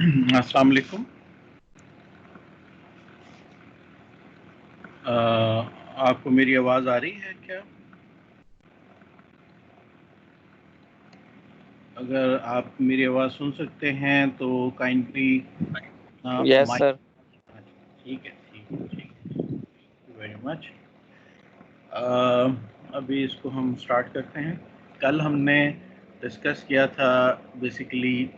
अस्सलाम वालेकुम। आपको मेरी आवाज़ आ रही है क्या? अगर आप मेरी आवाज़ सुन सकते हैं तो काइंडली यस माइक। सर। ठीक है, थैंक यू वेरी मच। अभी इसको हम स्टार्ट करते हैं। कल हमने डिस्कस किया था बेसिकली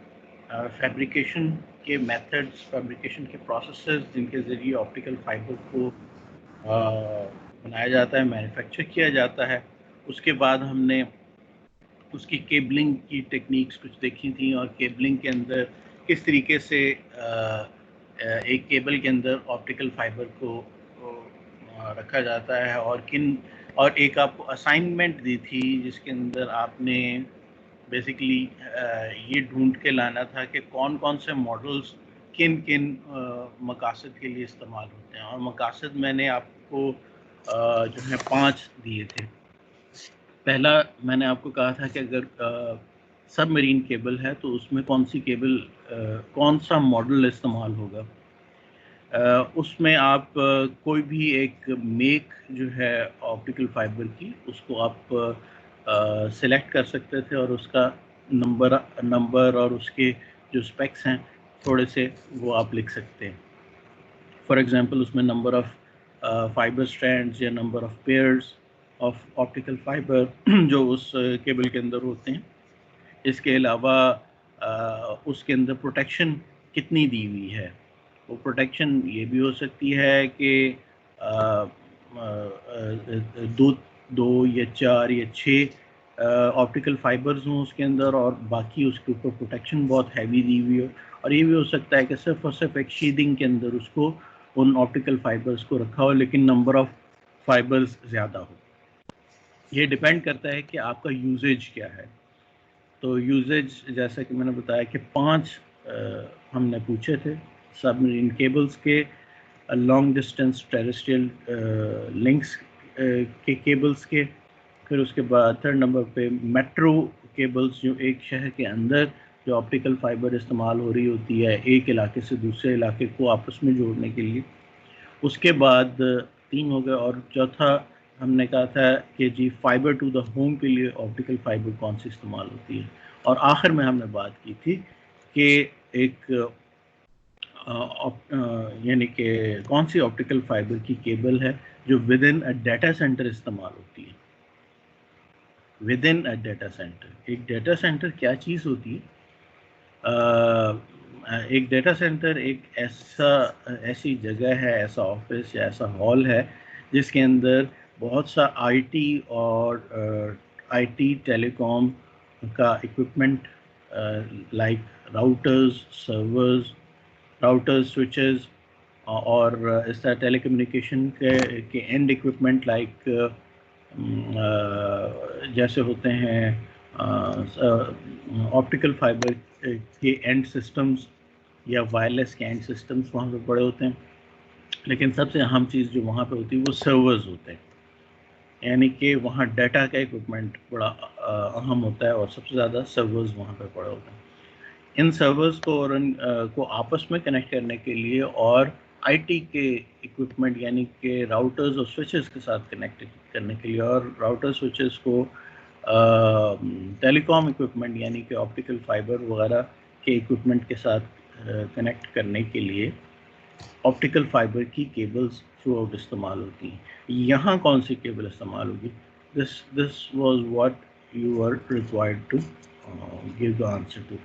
फैब्रिकेशन के मेथड्स, फैब्रिकेशन के प्रोसेसेस जिनके ज़रिए ऑप्टिकल फाइबर को बनाया जाता है, मैन्युफैक्चर किया जाता है। उसके बाद हमने उसकी केबलिंग की टेक्निक्स कुछ देखी थी और केबलिंग के अंदर किस तरीके से एक केबल के अंदर ऑप्टिकल फाइबर को रखा जाता है और एक आपको असाइनमेंट दी थी जिसके अंदर आपने बेसिकली ये ढूंढ के लाना था कि कौन कौन से मॉडल्स किन किन मकासद के लिए इस्तेमाल होते हैं। और मकासद मैंने आपको जो है 5 दिए थे। पहला मैंने आपको कहा था कि अगर सबमरीन केबल है तो उसमें कौन सी केबल, कौन सा मॉडल इस्तेमाल होगा। उसमें आप कोई भी एक मेक जो है ऑप्टिकल फाइबर की, उसको आप सिलेक्ट कर सकते थे और उसका नंबर और उसके जो स्पेक्स हैं थोड़े से वो आप लिख सकते हैं। फॉर एग्जांपल उसमें नंबर ऑफ फाइबर स्ट्रैंड्स या number of pairs of optical fibre जो उस केबल के अंदर होते हैं। इसके अलावा उसके अंदर प्रोटेक्शन कितनी दी हुई है। वो प्रोटेक्शन ये भी हो सकती है कि दो या 4 या 6 ऑप्टिकल फाइबर्स हों उसके अंदर और बाकी उसके ऊपर प्रोटेक्शन बहुत हैवी दी हुई हो। और ये भी हो सकता है कि सिर्फ और सिर्फ एक शीदिंग के अंदर उसको उन ऑप्टिकल फाइबर्स को रखा हो लेकिन नंबर ऑफ फाइबर्स ज़्यादा हो। ये डिपेंड करता है कि आपका यूजेज क्या है। तो यूजेज जैसा कि मैंने बताया कि 5 हमने पूछे थे सबमरीन केबल्स के, लॉन्ग डिस्टेंस टेरेस्ट्रियल लिंक्स के केबल्स के। फिर उसके बाद थर्ड नंबर पे मेट्रो केबल्स, जो एक शहर के अंदर जो ऑप्टिकल फाइबर इस्तेमाल हो रही होती है एक इलाके से दूसरे इलाके को आपस में जोड़ने के लिए। उसके बाद 3 हो गए और चौथा हमने कहा था कि जी फाइबर टू द होम के लिए ऑप्टिकल फाइबर कौन सी इस्तेमाल होती है। और आखिर में हमने बात की थी कि एक यानी कि कौन सी ऑप्टिकल फाइबर की केबल है जो with in a data centre इस्तेमाल होती है। With in a data centre, एक डाटा सेंटर क्या चीज़ होती है? एक डाटा सेंटर एक ऐसी जगह है, ऐसा ऑफिस या ऐसा हॉल है जिसके अंदर बहुत सा आईटी और आईटी टेलीकॉम का equipment like routers, servers, routers, switches और इस तरह टेलीकम्युनिकेशन के एंड इक्विपमेंट लाइक जैसे होते हैं ऑप्टिकल फाइबर के एंड सिस्टम्स या वायरलेस के एंड सिस्टम्स वहाँ पे बड़े होते हैं। लेकिन सबसे अहम चीज़ जो वहाँ पे होती है वो सर्वर्स होते हैं, यानी कि वहाँ डाटा का इक्विपमेंट बड़ा अहम होता है और सबसे ज़्यादा सर्वर्स वहाँ पे पड़े होते हैं। इन सर्वर्स को और को आपस में कनेक्ट करने के लिए और आईटी के इक्विपमेंट यानी कि राउटर्स और स्विचेस के साथ कनेक्ट करने के लिए और राउटर स्विचेस को टेलीकॉम इक्विपमेंट यानी कि ऑप्टिकल फाइबर वगैरह के इक्विपमेंट के साथ कनेक्ट करने के लिए ऑप्टिकल फाइबर की केबल्स थ्रू आउट इस्तेमाल होती हैं। यहाँ कौन सी केबल इस्तेमाल होगी? This was what you are required to give the answer to.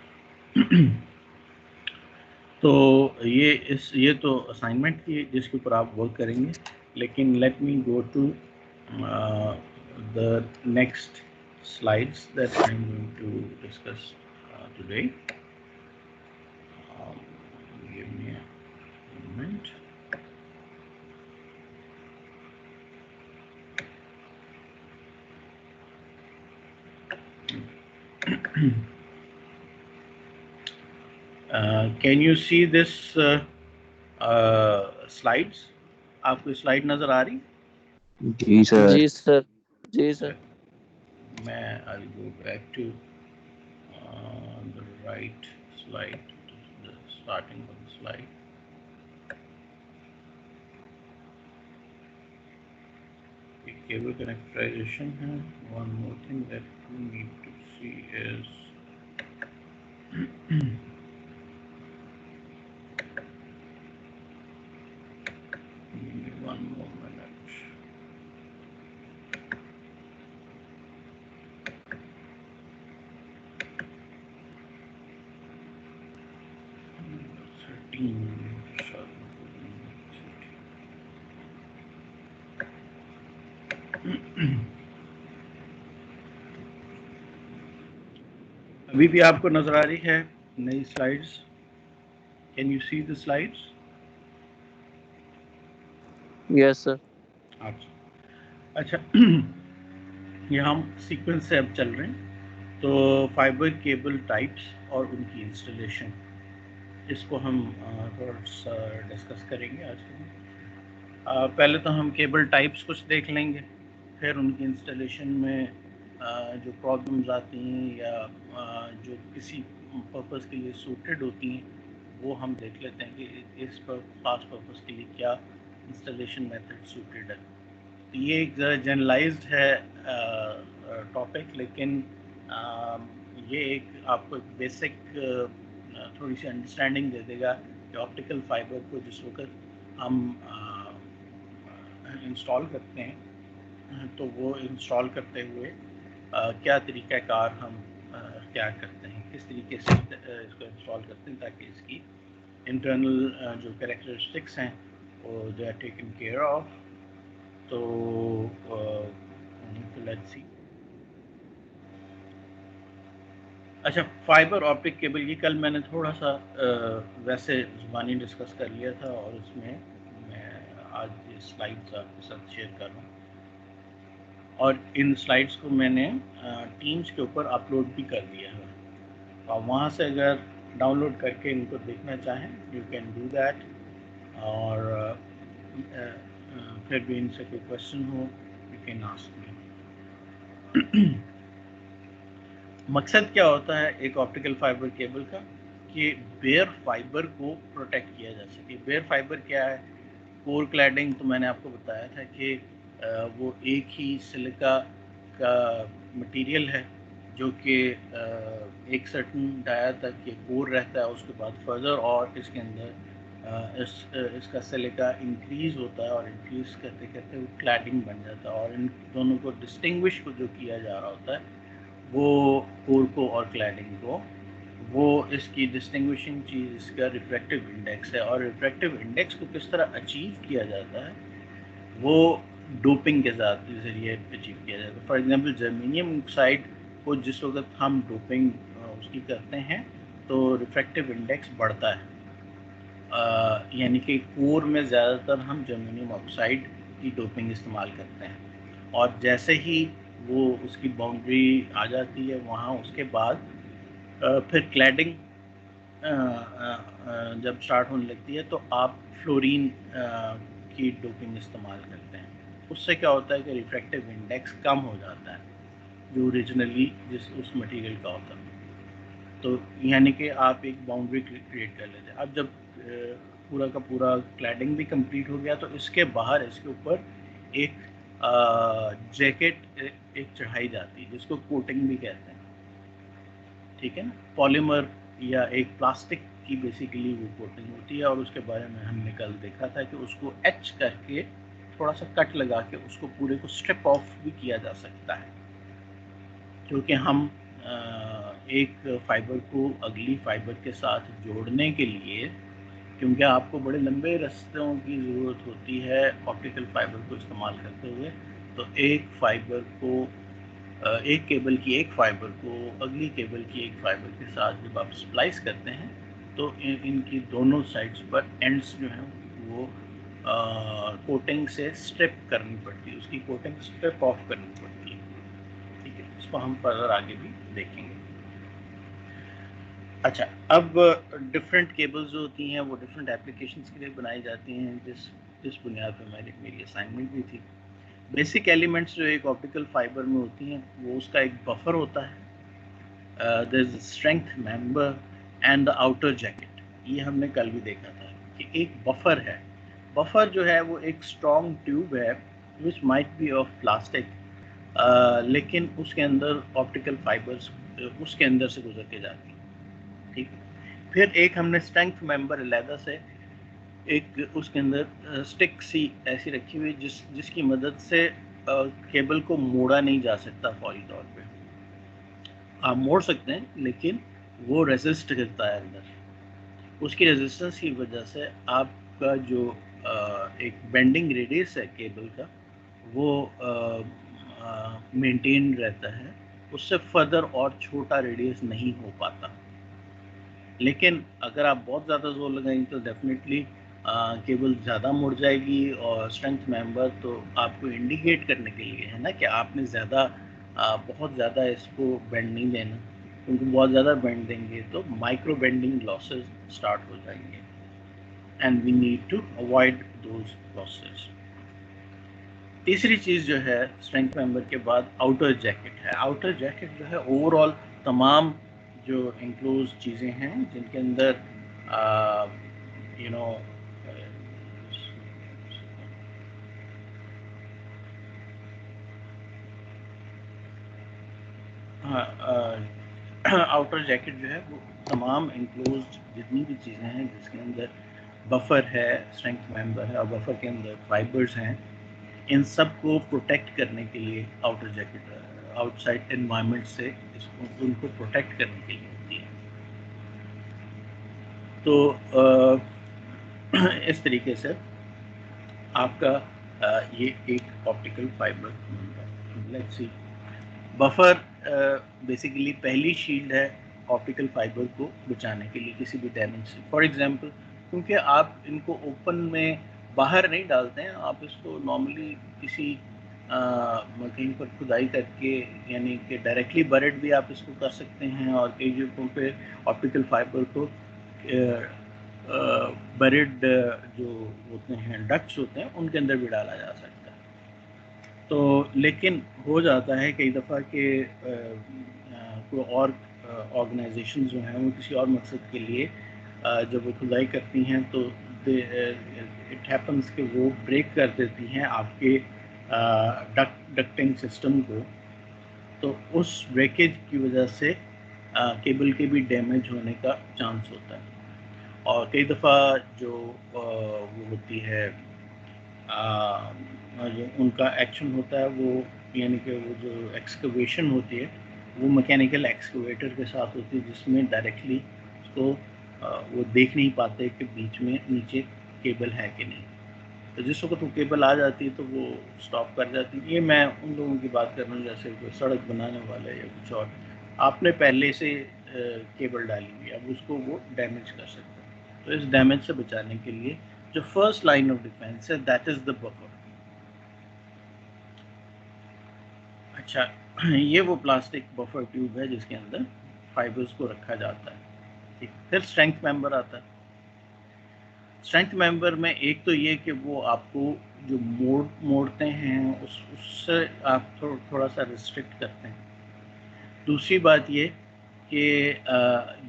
तो ये तो असाइनमेंट थी जिसके ऊपर आप वर्क करेंगे। लेकिन let me go to the next slides that I'm going to discuss today. Give me a moment. Can you see this slides? आपको स्लाइड नजर आ रही? जी सर। जी सर। जी सर। मैं I'll go back to the right slide. This. starting of the slide. Cable connectorization है. One more thing that we need to see is one more minute. अभी भी आपको नजर आ रही है नई slides? Can you see the slides? Yes sir. अच्छा ये हम सीक्वेंस से अब चल रहे हैं. तो फाइबर केबल टाइप्स और उनकी इंस्टॉलेशन, इसको हम थोड़ा सा डिस्कस करेंगे आज के. पहले तो हम केबल टाइप्स कुछ देख लेंगे, फिर उनकी इंस्टॉलेशन में जो प्रॉब्लम्स आती हैं या जो किसी पर्पस के लिए सूटेड होती हैं वो हम देख लेते हैं कि इस पर खास पर्पस के लिए क्या इंस्टॉलेशन मेथड सूटेड है. तो ये एक जनरलाइज्ड है टॉपिक, लेकिन ये एक आपको एक बेसिक थोड़ी सी अंडरस्टैंडिंग दे देगा कि ऑप्टिकल फाइबर को जिस वक्त हम इंस्टॉल करते हैं तो वो इंस्टॉल करते हुए क्या तरीक़ाकार हम क्या करते हैं, किस तरीके से इसको इंस्टॉल करते हैं ताकि इसकी इंटरनल जो कैरेक्टरिस्टिक्स हैं वो they are taken care of. तो लेट्स सी. अच्छा, फाइबर ऑप्टिक केबल, ये कल मैंने थोड़ा सा वैसे ज़ुबानी डिस्कस कर लिया था और इसमें मैं आज ये स्लाइड्स आपके साथ शेयर कर रहा हूँ. और इन स्लाइड्स को मैंने टीम्स के ऊपर अपलोड भी कर दिया है. तो आप वहाँ से अगर डाउनलोड करके इनको देखना चाहें यू कैन डू दैट. और फिर भी इनसे कोई क्वेश्चन हो यू कैन आस्क मी. मकसद क्या होता है एक ऑप्टिकल फाइबर केबल का कि बेयर फाइबर को प्रोटेक्ट किया जा सके. बेयर फाइबर क्या है? कोर क्लैडिंग तो मैंने आपको बताया था कि वो एक ही सिलिका का मटेरियल है जो कि एक सर्टन डाया तक ये कोर रहता है. उसके बाद फर्दर और इसके अंदर इसका सिलिका इंक्रीज़ होता है और इंक्रीज़ करते करते वो क्लैडिंग बन जाता है. और इन दोनों को डिस्टिंग्विश को जो किया जा रहा होता है वो कोर को और क्लैडिंग को, वो इसकी डिस्टिंग्विशिंग चीज़ इसका रिफ्रैक्टिव इंडेक्स है. और रिफ्रैक्टिव इंडेक्स को किस तरह अचीव किया जाता है वो डोपिंग के ज़रिए अचीव किया जाता है. फॉर एग्जांपल जर्मेनियम ऑक्साइड को जिस वक्त हम डोपिंग उसकी करते हैं तो रिफ्रैक्टिव इंडेक्स बढ़ता है. यानी कि कोर में ज़्यादातर हम जर्मेनियम ऑक्साइड की डोपिंग इस्तेमाल करते हैं. और जैसे ही वो उसकी बाउंड्री आ जाती है वहाँ, उसके बाद फिर क्लैडिंग जब स्टार्ट होने लगती है तो आप फ्लोरीन की डोपिंग इस्तेमाल करते हैं. उससे क्या होता है कि रिफ्रैक्टिव इंडेक्स कम हो जाता है जो ओरिजिनली जिस उस मटेरियल का होता है. तो यानी कि आप एक बाउंड्री क्रिएट कर लेते हैं. अब जब पूरा का पूरा क्लैडिंग भी कंप्लीट हो गया तो इसके बाहर इसके ऊपर एक जैकेट एक चढ़ाई जाती है जिसको कोटिंग भी कहते हैं. ठीक है ना? पॉलीमर या एक प्लास्टिक की बेसिकली वो कोटिंग होती है. और उसके बारे में हमने कल देखा था कि उसको एच करके थोड़ा सा कट लगा के उसको पूरे को स्ट्रिप ऑफ भी किया जा सकता है, क्योंकि हम एक फाइबर को अगली फाइबर के साथ जोड़ने के लिए, क्योंकि आपको बड़े लंबे रास्तों की ज़रूरत होती है ऑप्टिकल फाइबर को इस्तेमाल करते हुए. तो एक फाइबर को एक केबल की एक फाइबर को अगली केबल की एक फाइबर के साथ जब आप स्प्लाइस करते हैं तो इनकी दोनों साइड्स पर एंड्स जो हैं वो कोटिंग से स्ट्रिप करनी पड़ती है, उसकी कोटिंग स्ट्रिप ऑफ करनी पड़ती है. ठीक है, इसको हम फर्दर आगे भी देखेंगे. अच्छा, अब डिफरेंट केबल्स जो होती हैं वो डिफरेंट एप्लीकेशंस के लिए बनाई जाती हैं, जिस बुनियाद पर मेरी असाइनमेंट भी थी. बेसिक एलिमेंट्स जो एक ऑप्टिकल फाइबर में होती हैं वो उसका एक बफर होता है, there is strength member and the outer jacket. ये हमने कल भी देखा था कि एक बफर है। बफर जो है वो एक स्ट्रॉन्ग ट्यूब है which might be of plastic, लेकिन उसके अंदर ऑप्टिकल फाइबर्स उसके अंदर से गुजर के जाती है। ठीक है। फिर एक हमने स्ट्रेंथ मेंबर अलहदा से एक उसके अंदर स्टिक सी ऐसी रखी हुई जिसकी मदद से केबल को मोड़ा नहीं जा सकता फौरी तौर पे। आप मोड़ सकते हैं लेकिन वो रेजिस्ट करता है अंदर। उसकी रेजिस्टेंस की वजह से आपका जो एक बेंडिंग रेडियस है केबल का वो मेंटेन रहता है, उससे फर्दर और छोटा रेडियस नहीं हो पाता। लेकिन अगर आप बहुत ज़्यादा जोर लगाएंगे तो डेफिनेटली केबल ज़्यादा मुड़ जाएगी। और स्ट्रेंथ मेंबर तो आपको इंडिकेट करने के लिए है ना कि आपने ज़्यादा बहुत ज़्यादा इसको बेंड नहीं देना, क्योंकि बहुत ज़्यादा बेंड देंगे तो माइक्रो बेंडिंग लॉसेस स्टार्ट हो जाएंगे and we need to avoid those losses. तीसरी चीज़ जो है स्ट्रेंथ मेंबर के बाद आउटर जैकेट है। आउटर जैकेट जो है ओवरऑल तमाम जो इंक्लोज चीज़ें हैं जिनके अंदर यू नो आउटर जैकेट जो है वो तमाम इंक्लोज जितनी भी चीज़ें हैं जिसके अंदर बफर है, स्ट्रेंथ मेंबर है और बफर के अंदर फाइबर्स हैं, इन सब को प्रोटेक्ट करने के लिए आउटर जैकेट आउटसाइड एनवायरनमेंट से इसको उनको प्रोटेक्ट करने के लिए होती है। तो इस तरीके से आपका ये एक ऑप्टिकल फाइबर बनता है। लेट्स सी बफर बेसिकली पहली शील्ड है ऑप्टिकल फाइबर को बचाने के लिए किसी भी डैमेज से। फॉर एग्जांपल, क्योंकि आप इनको ओपन में बाहर नहीं डालते हैं, आप इसको नॉर्मली किसी कहीं पर खुदाई करके यानी कि डायरेक्टली बरेड भी आप इसको कर सकते हैं और कई जगहों पे ऑप्टिकल फाइबर को बरेड जो होते हैं डक्ट्स होते हैं उनके अंदर भी डाला जा सकता है। तो लेकिन हो जाता है कई दफ़ा कि कोई और ऑर्गेनाइजेशन जो हैं वो किसी और मकसद के लिए जब वो खुदाई करती हैं तो इट हैपन्स कि वो ब्रेक कर देती हैं आपके डक्टिंग सिस्टम को। तो उस ब्रेकेज की वजह से केबल के भी डैमेज होने का चांस होता है। और कई दफ़ा जो वो होती है जो उनका एक्शन होता है वो यानी कि वो जो एक्सकवेशन होती है वो मैकेनिकल एक्सकवेटर के साथ होती है, जिसमें डायरेक्टली उसको वो देख नहीं पाते कि बीच में नीचे केबल है कि नहीं। तो जिस वक्त वो केबल आ जाती है तो वो स्टॉप कर जाती है। ये मैं उन लोगों की बात कर रहा हूँ जैसे कोई सड़क बनाने वाले या कुछ और, आपने पहले से केबल डाली हुई है, अब उसको वो डैमेज कर सकता है। तो इस डैमेज से बचाने के लिए जो फर्स्ट लाइन ऑफ डिफेंस है दैट इज़ द बफर। अच्छा, ये वो प्लास्टिक बफर ट्यूब है जिसके अंदर फाइबर्स को रखा जाता है। ठीक, फिर स्ट्रेंथ मेंबर आता है। स्ट्रेंथ मेंबर में एक तो ये कि वो आपको जो मोड़ते हैं उससे आप थोड़ा सा रिस्ट्रिक्ट करते हैं। दूसरी बात ये कि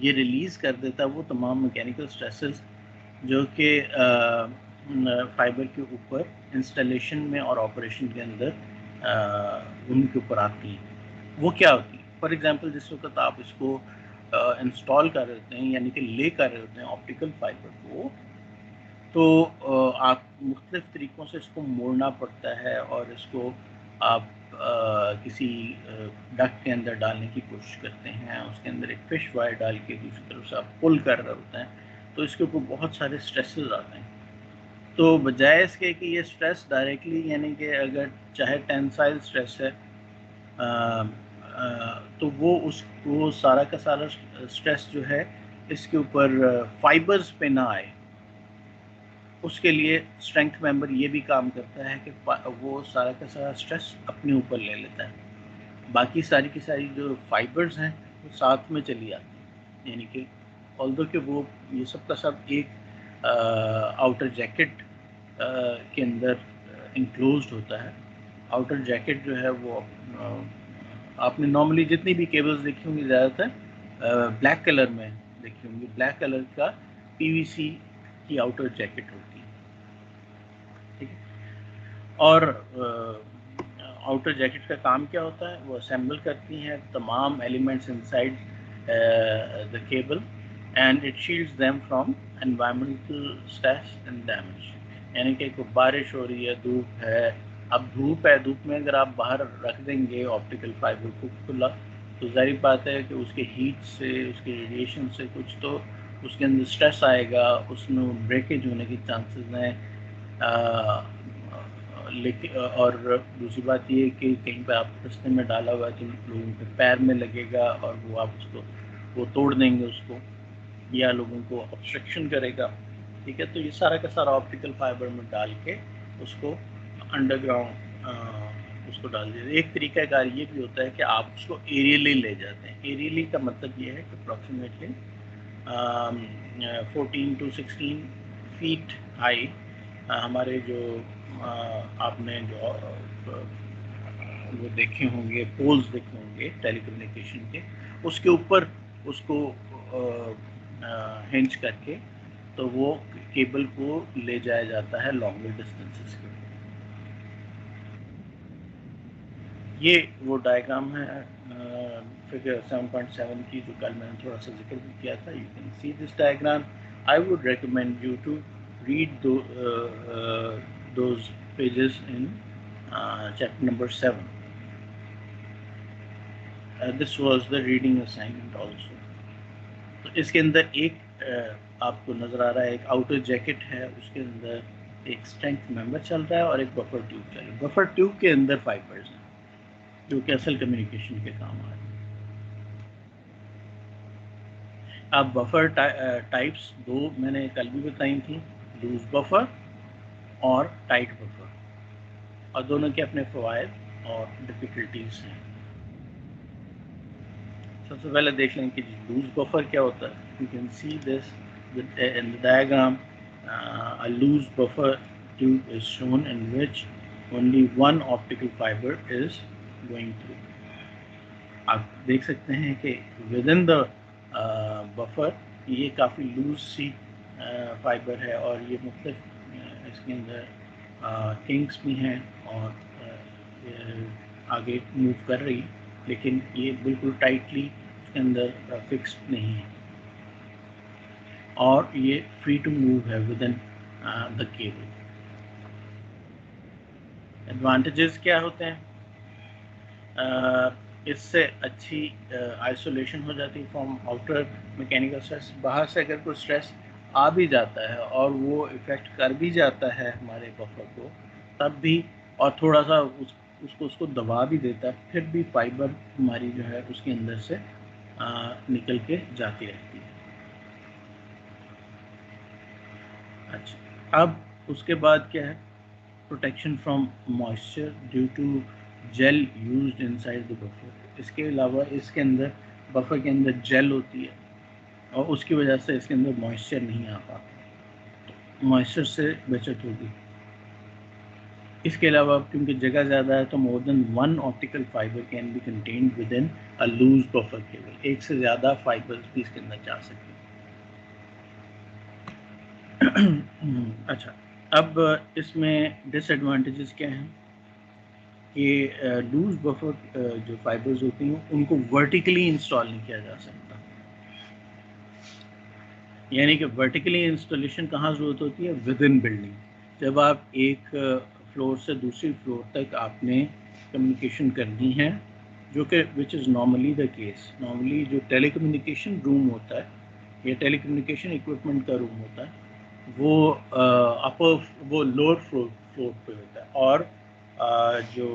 ये रिलीज़ कर देता है वो तमाम मैकेनिकल स्ट्रेसेस जो कि फाइबर के ऊपर इंस्टॉलेशन में और ऑपरेशन के अंदर उनके ऊपर आती हैं। वो क्या होती है? फॉर एग्जांपल जिस वक्त आप इसको इंस्टॉल कर रहे होते हैं यानी कि ले कर रहे होते हैं ऑप्टिकल फाइबर को, तो आप मुख्तलिफ़ तरीक़ों से इसको मोड़ना पड़ता है और इसको आप किसी डक के अंदर डालने की कोशिश करते हैं, उसके अंदर एक फ़िश वायर डाल के दूसरी तरफ से आप पुल कर रहे होते हैं, तो इसके ऊपर बहुत सारे स्ट्रेसेस आते हैं। तो बजाय इसके कि ये स्ट्रेस डायरेक्टली यानी कि अगर चाहे टेंसाइल स्ट्रेस है तो वो सारा का सारा स्ट्रेस जो है इसके ऊपर फाइबर्स पे ना आए, उसके लिए स्ट्रेंथ मेंबर ये भी काम करता है कि वो सारा का सारा स्ट्रेस अपने ऊपर ले लेता है। बाकी सारी की सारी जो फाइबर्स हैं वो साथ में चली आती हैं, यानी कि ऑल्दो कि वो ये सब का सब एक आउटर जैकेट के अंदर इंक्लोज्ड होता है। आउटर जैकेट जो है वो आपने नॉर्मली जितनी भी केबल्स देखी होंगी ज़्यादातर ब्लैक कलर में देखी होंगी। ब्लैक कलर का पीवीसी की आउटर जैकेट होती है, ठीक है। और आउटर जैकेट का काम क्या होता है, वो असेंबल करती हैं तमाम elements inside the cable and it shields them from environmental stress and damage. यानी कि कोई बारिश हो रही है, धूप है, अब धूप है, धूप में अगर आप बाहर रख देंगे ऑप्टिकल फाइबर को खुला, तो जाहिर बात है कि उसके हीट से, उसके रेडिएशन से कुछ तो उसके अंदर स्ट्रेस आएगा, उसमें ब्रेकेज होने की चांसेस हैं। लेकिन और दूसरी बात ये कि कहीं पे आप रास्ते में डाला हुआ है तो लोगों के पैर में लगेगा और वो आप उसको वो तोड़ देंगे उसको, या लोगों को ऑब्स्ट्रक्शन करेगा, ठीक है। तो ये सारा का सारा ऑप्टिकल फाइबर में डाल के उसको अंडरग्राउंड उसको डाल दिया। एक तरीका कार ये भी होता है कि आप उसको एरियली ले जाते हैं। एरियली का मतलब ये है कि अप्रॉक्सीमेटली 14 to 16 फीट हाई हमारे जो आपने जो वो देखे होंगे, पोल्स देखे होंगे टेलीकम्युनिकेशन के, उसके ऊपर उसको हिंच करके तो वो केबल को ले जाया जाता है लॉन्गर डिस्टेंसेस के। ये वो डायग्राम है फिगर 7.7 की, जो कल मैंने थोड़ा सा जिक्र भी किया था। You can see this diagram. I would recommend you to read those pages in chapter number 7. This was the reading assignment also. तो इसके अंदर एक आपको नज़र आ रहा है, एक आउटर जैकेट है, उसके अंदर एक स्ट्रेंथ मेंबर चल रहा है और एक बफर ट्यूब चल रहा है। बफर ट्यूब के अंदर फाइबर्स हैं जो कि असल कम्युनिकेशन के काम आ रहे हैं। अब बफर टाइप्स दो मैंने कल भी बताई थी, लूज बफर और टाइट बफर, और दोनों के अपने फ़वाइद और डिफ़िकल्टीज हैं। सबसे पहले देख लें कि लूज बफर क्या होता है। You can see this in the diagram. A loose buffer tube is shown in which only one optical fiber is going through. आप देख सकते हैं कि विद इन द बफर ये काफ़ी लूज सी फाइबर है और ये मतलब इसके अंदर किंग्स भी हैं और आगे मूव कर रही, लेकिन ये बिल्कुल टाइटली इसके अंदर फिक्स्ड नहीं है और ये फ्री टू मूव है with in the cable. Advantages क्या होते हैं? इससे अच्छी आइसोलेशन हो जाती है फ्रॉम आउटर मैकेनिकल स्ट्रेस। बाहर से अगर कोई स्ट्रेस आ भी जाता है और वो इफ़ेक्ट कर भी जाता है हमारे बफर को, तब भी और थोड़ा सा उसको दबा भी देता है, फिर भी फाइबर हमारी जो है उसके अंदर से निकल के जाती रहती है। अच्छा, अब उसके बाद क्या है? Protection from moisture due to gel used inside the buffer. इसके अलावा इसके अंदर बफर के अंदर जेल होती है और उसकी वजह से इसके अंदर मॉइस्चर नहीं आ पाता, मॉइस्चर से बचत होगी। इसके अलावा क्योंकि जगह ज़्यादा है तो more than one optical fibre can be contained within a loose buffer cable. एक से ज़्यादा फाइबर्स भी इसके अंदर जा सकते हैं। अच्छा, अब इसमें डिसएडवांटेजेस क्या हैं कि लूज बफर जो फाइबर्स होती हैं उनको वर्टिकली इंस्टॉल नहीं किया जा सकता। यानी कि वर्टिकली इंस्टॉलेशन कहाँ ज़रूरत होती है? With in building. जब आप एक फ्लोर से दूसरी फ्लोर तक आपने कम्युनिकेशन करनी है, जो कि which is normally the case. Normally जो टेलीकम्युनिकेशन रूम होता है या टेलीकम्युनिकेशन इक्विपमेंट का रूम होता है वो वो लोअर फ्लोर पे होता है और जो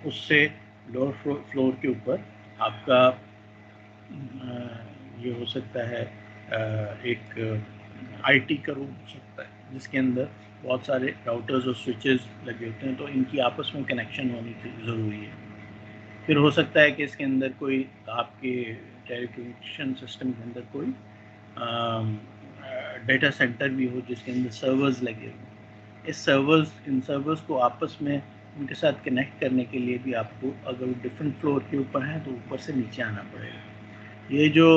उससे लोअर फ्लोर के ऊपर आपका ये हो सकता है एक आईटी का रूम हो सकता है जिसके अंदर बहुत सारे राउटर्स और स्विचेस लगे होते हैं, तो इनकी आपस में कनेक्शन होनी ज़रूरी है। फिर हो सकता है कि इसके अंदर कोई आपके टेलीकम्युनिकेशन सिस्टम के अंदर कोई डेटा सेंटर भी हो जिसके अंदर सर्वर्स लगे हों। इन सर्वर्स को आपस में उनके साथ कनेक्ट करने के लिए भी आपको, अगर डिफरेंट फ्लोर के ऊपर हैं तो ऊपर से नीचे आना पड़ेगा। ये जो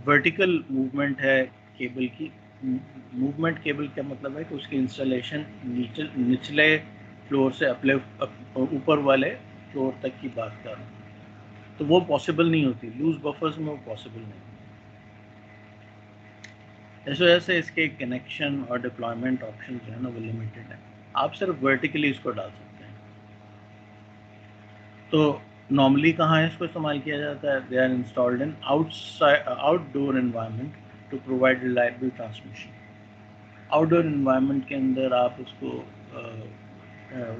वर्टिकल मूवमेंट है केबल की। मूवमेंट केबल का मतलब है कि उसकी इंस्टॉलेशन निचले फ्लोर से ऊपर वाले फ्लोर तक की बात कर रहा हूँ, तो वो पॉसिबल नहीं होती लूज बफर्स में, वो पॉसिबल नहीं। इस वजह से इसके कनेक्शन और डिप्लॉयमेंट ऑप्शन जो है ना वो लिमिटेड है। आप सिर्फ वर्टिकली इसको डाल सकते हैं। तो नॉर्मली कहाँ इसको इस्तेमाल किया जाता है? They are installed in outdoor environment to provide reliable transmission. Outdoor environment के अंदर आप उसको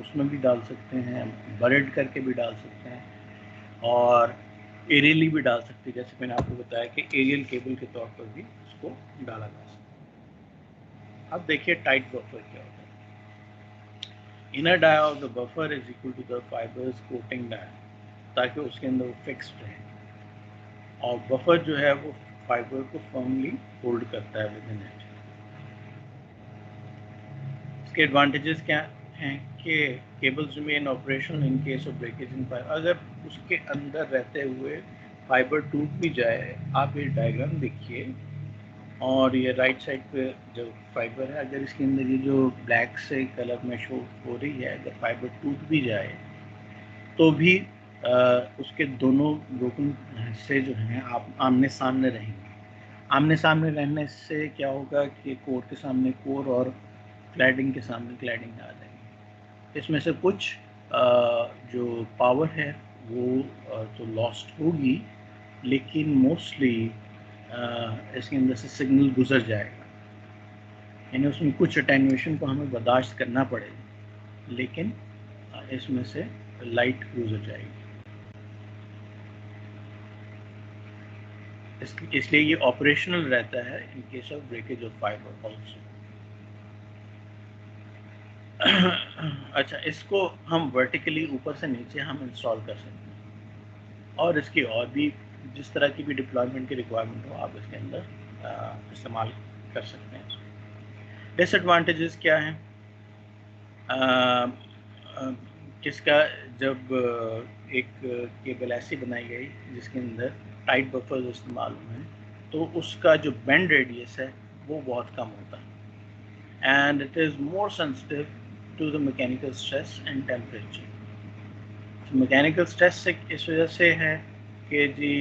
उसमें भी डाल सकते हैं, बरेड करके भी डाल सकते हैं, और एरियली भी डाल सकते हैं। जैसे मैंने आपको बताया कि एरियल केबल के तौर पर भी उसको डाला जा सकता है। अब देखिए टाइट बफर क्या होता है। Inner dia of the buffer is equal to the fibre's coating dia, ताकि उसके अंदर वो फिक्स्ड रहे, और बफर जो है वो फाइबर को फर्मली होल्ड करता है विद इन इट। इसके एडवांटेजेस क्या हैं कि cables remain operational in case of breakage in fibre. अगर उसके अंदर रहते हुए फाइबर टूट भी जाए, आप ये डायग्राम देखिए, और ये राइट साइड पे जो फाइबर है, अगर इसके अंदर ये जो ब्लैक से कलर में शो हो रही है, अगर फाइबर टूट भी जाए तो भी उसके दोनों ब्रोकन हिस्से जो हैं आप आमने सामने रहेंगे। आमने सामने रहने से क्या होगा कि कोर के सामने कोर और क्लैडिंग के सामने क्लैडिंग आ जाएगी। इसमें से कुछ जो पावर है वो तो लॉस्ट होगी, लेकिन मोस्टली इसके अंदर से सिग्नल गुजर जाएगा, यानी उसमें कुछ अटेन्यूएशन को हमें बर्दाश्त करना पड़ेगा, लेकिन इसमें से लाइट गुजर जाएगी। इसलिए ये ऑपरेशनल रहता है in case of breakage of fibre also. अच्छा, इसको हम वर्टिकली ऊपर से नीचे हम इंस्टॉल कर सकते हैं, और इसकी और भी जिस तरह की भी डिप्लॉयमेंट की रिक्वायरमेंट हो आप इसके अंदर इस्तेमाल कर सकते हैं। डिसएडवांटेजेस क्या हैं? किसका, जब एक केबल ऐसी बनाई गई जिसके अंदर टाइट बफर्स इस्तेमाल हुए हैं, तो उसका जो बेंड रेडियस है वो बहुत कम होता है, and it is more sensitive to the mechanical stress and temperature. Mechanical stress से इस वजह से है कि जी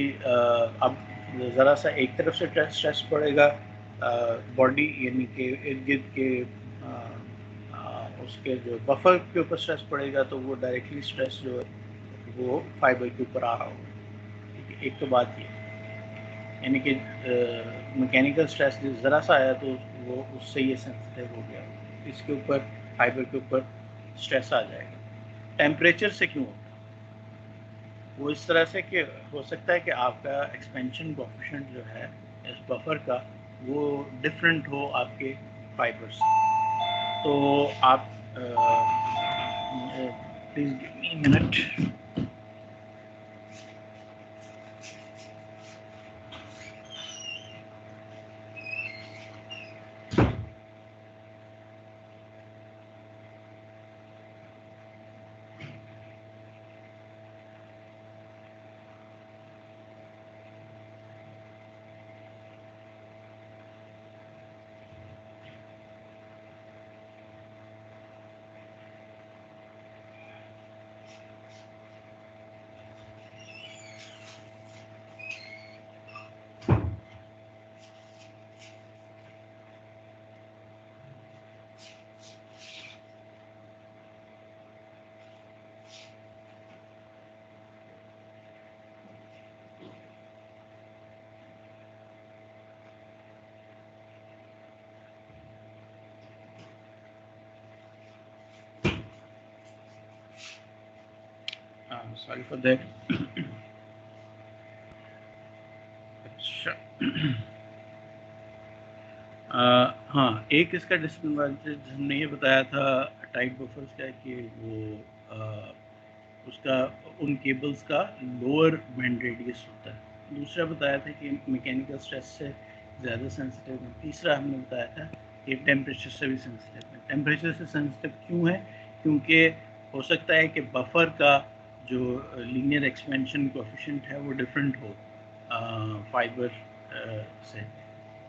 अब ज़रा सा एक तरफ से स्ट्रेस पड़ेगा बॉडी, यानी कि इर्द गिर्द के उसके जो बफर के ऊपर स्ट्रेस पड़ेगा, तो वो डायरेक्टली स्ट्रेस जो है वो फाइबर के ऊपर आ रहा होगा। ठीक है, एक तो बात ये, यानी कि मैकेनिकल स्ट्रेस ज़रा सा आया तो वो उससे ये सेंसिटिव हो गया, इसके ऊपर फाइबर के ऊपर स्ट्रेस आ जाएगा। टेम्परेचर से क्यों होता है? वो इस तरह से कि हो सकता है कि आपका एक्सपेंशन कोएफिशिएंट जो है इस बफर का वो डिफरेंट हो आपके फाइबर से। तो आप please give me minute. Sorry for that. अच्छा, हाँ, एक इसका डिसएडवांटेज हमने ये बताया था टाइट बफर्स का कि वो उसका उन केबल्स का लोअर बैंड रेडियस होता है। दूसरा बताया था कि मैकेनिकल स्ट्रेस से ज़्यादा सेंसिटिव है। तीसरा हमने बताया था कि टेम्परेचर से भी सेंसिटिव है। टेम्परेचर से सेंसिटिव क्यों है? क्योंकि हो सकता है कि बफर का जो लीनियर एक्सपेंशन कोएफिशिएंट है वो डिफरेंट हो फाइबर से,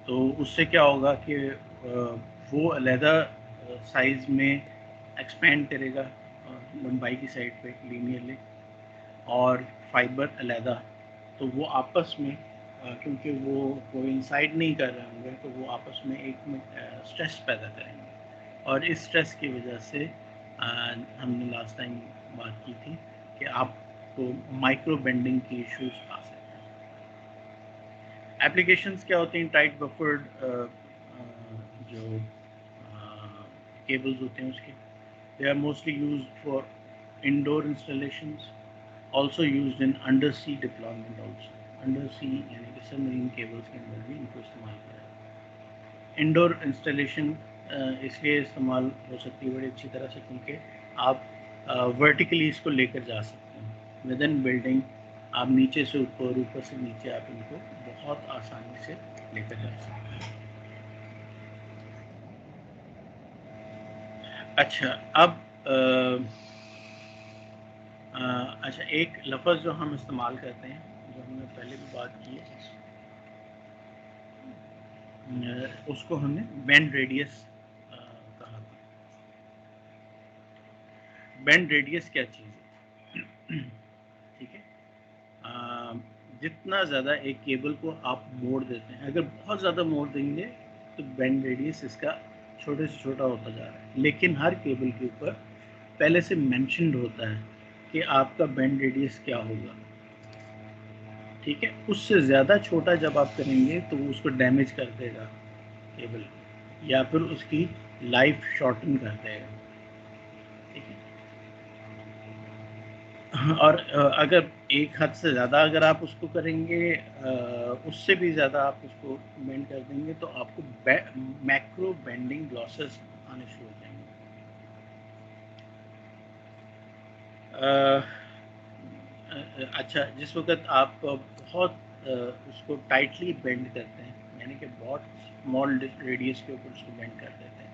तो उससे क्या होगा कि वो अलहदा साइज़ में एक्सपेंड करेगा लंबाई की साइड पे लीनियरली, और फाइबर अलहदा, तो वो आपस में क्योंकि वो कोइंसाइड नहीं कर रहे होंगे तो वो आपस में एक स्ट्रेस पैदा करेंगे, और इस स्ट्रेस की वजह से हमने लास्ट टाइम बात की थी कि आपको माइक्रो बेंडिंग की इश्यूज आ सकते हैं। एप्लीकेशंस क्या होती हैं? टाइट बफर्ड जो केबल्स होते हैं उसके, they are mostly used for indoor installations, also used in undersea deployment also. Undersea यानी कि सबमरीन केबल्स के अंदर भी इनको इस्तेमाल किया जाता है। इंडोर इंस्टॉलेशन इसलिए इस्तेमाल हो सकती है बड़ी अच्छी तरह से क्योंकि आप वर्टिकली इसको लेकर जा सकते हैं विद इन बिल्डिंग। आप नीचे से ऊपर, ऊपर से नीचे आप इनको बहुत आसानी से लेकर जा सकते हैं। अच्छा, अब अच्छा, एक लफ्ज़ जो हम इस्तेमाल करते हैं, जो हमने पहले भी बात की है, उसको हमने बैंड रेडियस कहा था। बैंड रेडियस क्या चीज़ है? ठीक है, जितना ज़्यादा एक केबल को आप मोड़ देते हैं, अगर बहुत ज़्यादा मोड़ देंगे तो बैंड रेडियस इसका छोटे से छोटा होता जा रहा है, लेकिन हर केबल के ऊपर पहले से मेंशन्ड होता है कि आपका बैंड रेडियस क्या होगा। ठीक है, उससे ज़्यादा छोटा जब आप करेंगे तो वो उसको डैमेज कर देगा केबल, या फिर उसकी लाइफ शॉर्टन कर देगा। ठीक है, और अगर एक हद से ज़्यादा अगर आप उसको करेंगे, उससे भी ज़्यादा आप उसको बेंड कर देंगे तो आपको मैक्रो बेंडिंग लॉसेस आने शुरू हो जाएंगे। अच्छा, जिस वक्त आप बहुत उसको टाइटली बेंड करते हैं, यानी कि बहुत स्मॉल रेडियस के ऊपर उसको बेंड कर देते हैं,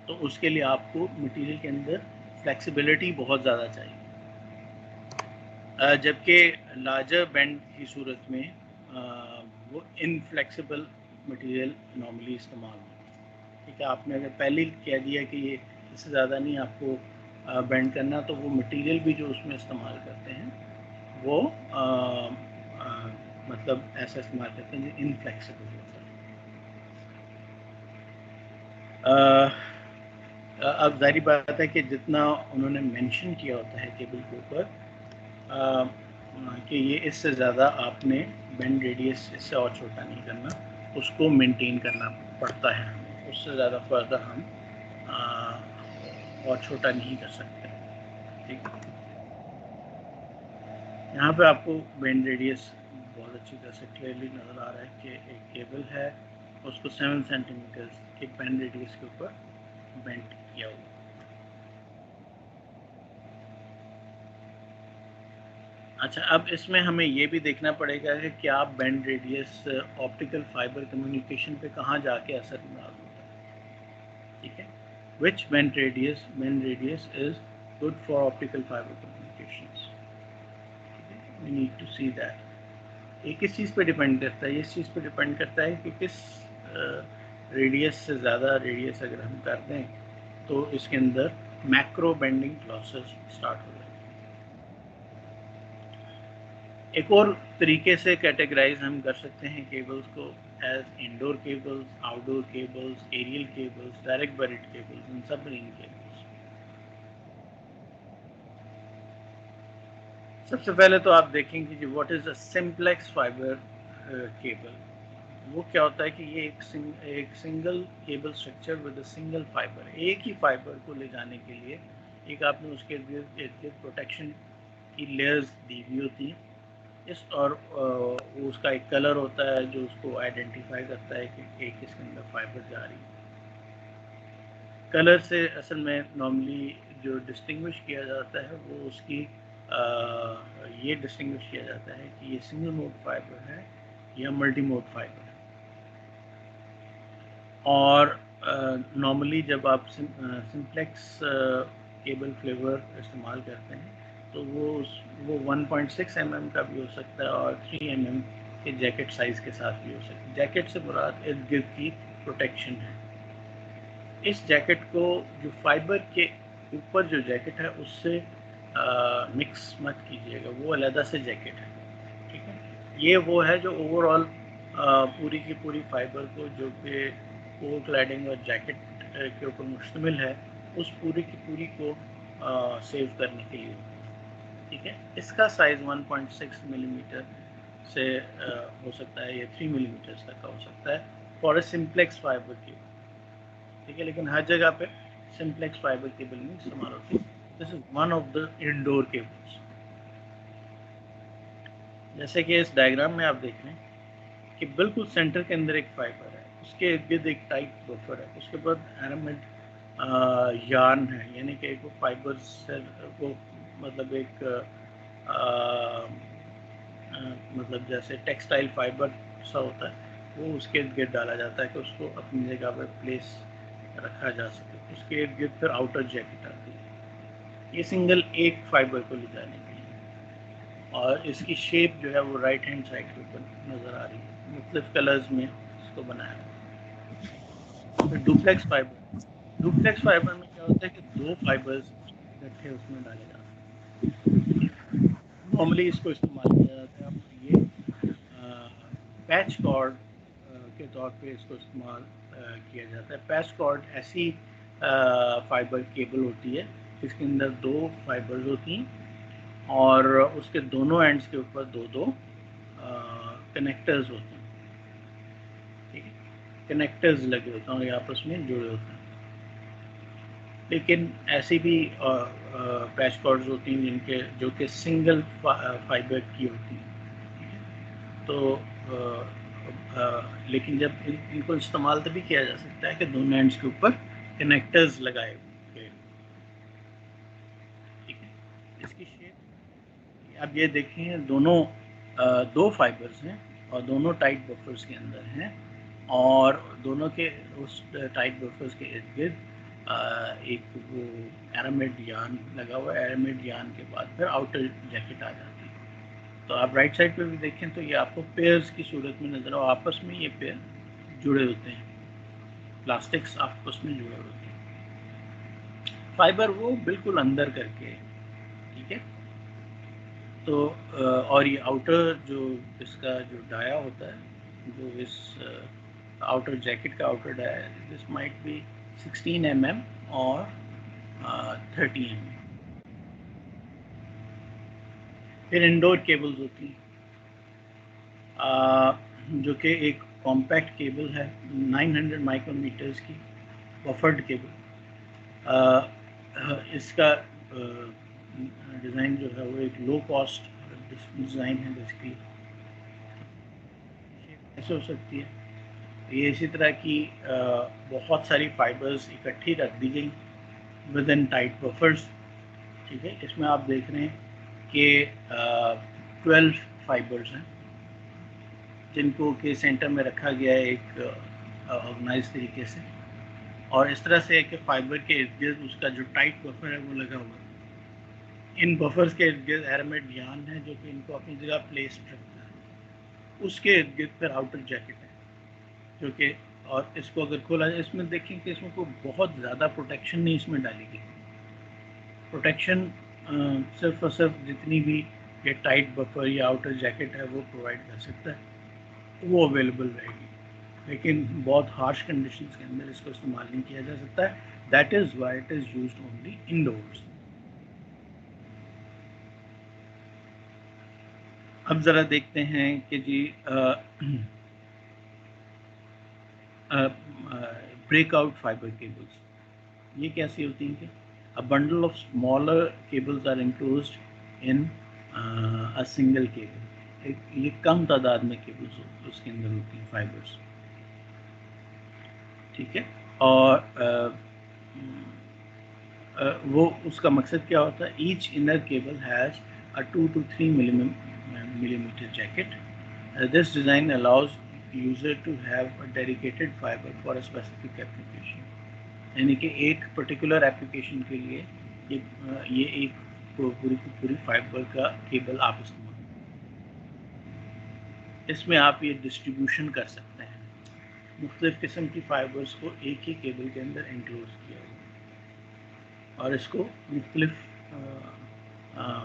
तो उसके लिए आपको मटेरियल के अंदर फ्लेक्सिबिलिटी बहुत ज़्यादा चाहिए, जबकि लार्जर बेंड की सूरत में वो इनफ्लेक्सिबल मटेरियल नॉर्मली इस्तेमाल होता है। ठीक है, आपने अगर पहले कह दिया कि ये इससे ज़्यादा नहीं आपको बेंड करना, तो वो मटेरियल भी जो उसमें इस्तेमाल करते हैं वो मतलब ऐसा इस्तेमाल करते हैं जो इनफ्लेक्सिबल होता है। अब जाहिर बात है कि जितना उन्होंने मेंशन किया होता है केबल के ऊपर कि ये इससे ज़्यादा आपने बैंड रेडियस इससे और छोटा नहीं करना, उसको मेंटेन करना पड़ता है हमें, उससे ज़्यादा फर्दर हम और छोटा नहीं कर सकते। ठीक है, यहाँ पे आपको बैंड रेडियस बहुत अच्छी तरह से क्लियरली नज़र आ रहा है कि एक केबल है, उसको 7 सेंटीमीटर के बैंड रेडियस के ऊपर बेंड किया हुआ। अच्छा, अब इसमें हमें ये भी देखना पड़ेगा कि क्या bend radius optical fibre communication पे कहाँ जाके असरअंदाज होता है। ठीक है, which bend radius is good for optical fibre communications. We need to see that. ये किस चीज़ पे डिपेंड करता है? ये इस चीज़ पे डिपेंड करता है कि किस रेडियस से ज़्यादा रेडियस अगर हम कर दें तो इसके अंदर मैक्रो बेंडिंग लॉसेस स्टार्ट हो जाएंगे। एक और तरीके से कैटेगराइज हम कर सकते हैं केबल्स को as indoor cables, outdoor cables, aerial cables, direct buried cables and submarine cables. सबसे पहले तो आप देखेंगे कि what is a simplex fibre cable. वो क्या होता है कि ये एक single cable structure with a single fibre, एक ही फाइबर को ले जाने के लिए एक आपने उसके इर्द गिर्द प्रोटेक्शन की लेयर्स दी हुई होती हैं। इस और उसका एक कलर होता है जो उसको आइडेंटिफाई करता है कि एक इसके अंदर फाइबर जा रही है। कलर से असल में नॉर्मली जो डिस्टिंग्विश किया जाता है वो उसकी ये डिस्टिंग्विश किया जाता है कि ये सिंगल मोड फाइबर है या मल्टी मोड फाइबर है। और नॉर्मली जब आप सिंप्लेक्स केबल फ्लेवर इस्तेमाल करते हैं तो वो 1.6 mm का भी हो सकता है और 3 mm कि जैकेट साइज़ के साथ भी हो सकती। जैकेट से मुराद इर्द गिर्द की प्रोटेक्शन है। इस जैकेट को जो फाइबर के ऊपर जो जैकेट है उससे मिक्स मत कीजिएगा, वो अलहदा से जैकेट है, ठीक है। ये वो है जो ओवरऑल पूरी की पूरी फाइबर को, जो कि कोर क्लैडिंग और जैकेट के ऊपर मुश्तमिल है, उस पूरी की पूरी को सेव करने के लिए, ठीक है। इसका साइज़ 1.6 मिलीमीटर से हो सकता है, ये 3 मिलीमीटर तक का हो सकता है for a simplex fibre cable, ठीक है। लेकिन हर जगह पे सिंप्लेक्स फाइबर केबल नहीं इस्तेमाल होती। This is one of the indoor cables. जैसे कि इस डायग्राम में आप देख रहे हैं कि बिल्कुल सेंटर के अंदर एक फाइबर है, उसके इर्द गिर्द एक टाइट बफर है, उसके बाद एरामिड यार्न है, यानी कि एक फाइबर से वो मतलब एक मतलब जैसे टेक्सटाइल फाइबर सा होता है, वो उसके इर्द गिर्द डाला जाता है कि उसको अपनी जगह पर प्लेस रखा जा सके। उसके इर्द गिर्द फिर आउटर जैकेट आती है, ये सिंगल एक फाइबर को ले जाने के लिए। और इसकी शेप जो है वो राइट हैंड साइड के ऊपर नज़र आ रही है, मुख्तलिफ कलर्स में इसको बनाया है। फिर डुप्लेक्स फाइबर में क्या होता है कि दो फाइबर्स इकट्ठे उसमें डाले जाते हैं। नॉर्मली इसको इस्तेमाल किया जाता है, और ये पैच कॉर्ड के तौर पे इसको इस्तेमाल किया जाता है। पैच कॉर्ड ऐसी फाइबर केबल होती है जिसके अंदर दो फाइबर्स होती हैं और उसके दोनों एंड्स के ऊपर दो दो कनेक्टर्स होते हैं, ठीक है। कनेक्टर्स लगे होते हैं और ये आपस में जुड़े होते हैं। लेकिन ऐसी भी पैच कॉर्ड्स होती हैं जिनके जो कि सिंगल फाइबर की होती हैं, तो लेकिन जब इनको इस्तेमाल तभी किया जा सकता है कि दोनों एंड्स के ऊपर कनेक्टर्स लगाए हुए, ठीक है। इसकी शेप अब ये देखें, दोनों दो फाइबर्स हैं और दोनों टाइट बफर्स के अंदर हैं, और दोनों के उस टाइट बफर्स के इर्द गिर्द एक वो एरामिड यार्न लगा हुआ है। एरामिड यार्न के बाद फिर आउटर जैकेट आ जाती है। तो आप राइट साइड पे भी देखें तो ये आपको पेयर्स की सूरत में नजर आओ, आपस में ये पेयर जुड़े होते हैं, प्लास्टिक्स आपस में जुड़े होते हैं, फाइबर वो बिल्कुल अंदर करके, ठीक है। तो और ये आउटर जो इसका जो डाया होता है, जो इस आउटर जैकेट का आउटर डाया है, दिस माइट बी 16 mm और 30 mm। फिर इंडोर केबल्स होती हैं, जो कि एक कॉम्पैक्ट केबल है 900 माइक्रोमीटर्स की बफर्ड केबल। इसका डिज़ाइन जो है वो एक लो कॉस्ट डिज़ाइन है। बेसिकली ऐसे हो सकती है, ये इसी तरह की बहुत सारी फाइबर्स इकट्ठी रख दी गई विद इन टाइट बफर्स, ठीक है। इसमें आप देख रहे हैं कि 12 फाइबर्स हैं जिनको के सेंटर में रखा गया है एक ऑर्गेनाइज तरीके से, और इस तरह से कि फाइबर के इर्द गिर्द उसका जो टाइट बफर है वो लगा हुआ है। इन बफर्स के इर्द गिर्द एरामिड यार्न है जो कि इनको अपनी जगह प्लेस्ड रखता है। उसके इर्द गिर्द फिर आउटर जैकेट है जो कि, और इसको अगर खोला जाए, इसमें देखें कि इसमें कोई बहुत ज़्यादा प्रोटेक्शन नहीं इसमें डाली गई। प्रोटेक्शन सिर्फ और सिर्फ जितनी भी ये टाइट बफर या आउटर जैकेट है वो प्रोवाइड कर सकता है, वो अवेलेबल रहेगी। लेकिन बहुत हार्श कंडीशंस के अंदर इसको इस्तेमाल नहीं किया जा सकता है। That is why it is used only indoors. अब ज़रा देखते हैं कि जी ब्रेकआउट फाइबर केबल्स ये कैसी होती हैं कि a bundle of smaller cables are enclosed in a single cable. ये कम तादाद में केबल्स उसके अंदर होती हैं, फाइबर्स, ठीक है। और वो उसका मकसद क्या होता है, each inner cable has a 2 to 3 millimeter jacket. This design allows user to have a dedicated fiber for a specific application. यानी कि एक पर्टिकुलर एप्लीकेशन के लिए ये एक पूरी की पूरी फाइबर का केबल आप इस्तेमाल इसमें आप ये डिस्ट्रीब्यूशन कर सकते हैं, मुख्तलिफ़ किस्म की फाइबर्स को एक ही केबल के अंदर इंक्लूड किया हुआ और इसको मुख्तलिफ़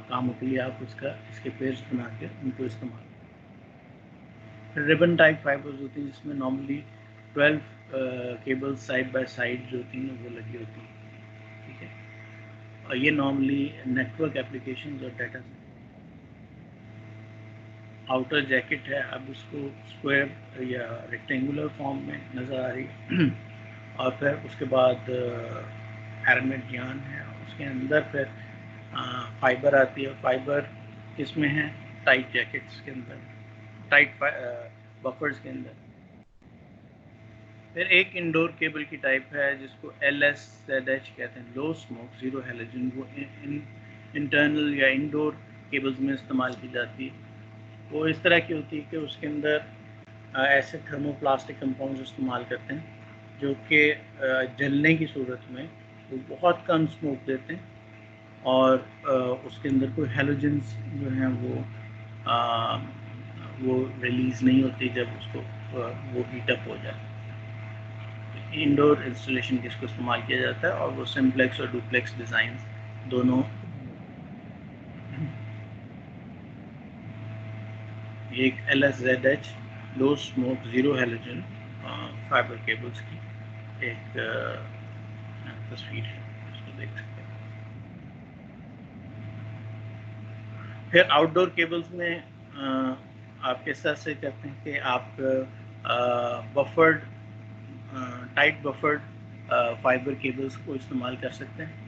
कामों के लिए आप इसके पेयर्स बना के उनको इस्तेमाल करें। फिर रिबन टाइप फाइबर्स होती हैं जिसमें normally 12 cables side by side जो होती हैं वो लगी होती हैं, ठीक है। और ये नॉर्मली नेटवर्क एप्लीकेशन और डाटा आउटर जैकेट है, अब उसको स्क्वायर या रेक्टेंगुलर फॉर्म में नज़र आ रही है और फिर उसके बाद एरमेट यान है, उसके अंदर फिर फाइबर आती है। फाइबर किसमें है? टाइट जैकेट्स के अंदर, टाइट बफर्स के अंदर। फिर एक इंडोर केबल की टाइप है जिसको LSZH कहते हैं, लो स्मोक ज़ीरो हैलोजन। वो इंटरनल या इंडोर केबल्स में इस्तेमाल की जाती है। वो इस तरह की होती है कि उसके अंदर ऐसे थर्मोप्लास्टिक कंपाउंड्स इस्तेमाल करते हैं जो कि जलने की सूरत में वो बहुत कम स्मोक देते हैं और उसके अंदर कोई हैलोजेंस जो हैं वो रिलीज़ नहीं होती जब उसको वो हीटअप हो जाए। इंडोर इंस्टॉलेशन किसको इस्तेमाल किया जाता है और वो सिम्प्लेक्स और डुप्लेक्स डिज़ाइन दोनों, एक LSZH low smoke zero halogen fibre cables की एक तस्वीर है, उसको देख सकते हैं। फिर आउटडोर केबल्स में आप किस तरह से करते हैं कि आप buffered tight buffered fibre cables को इस्तेमाल कर सकते हैं।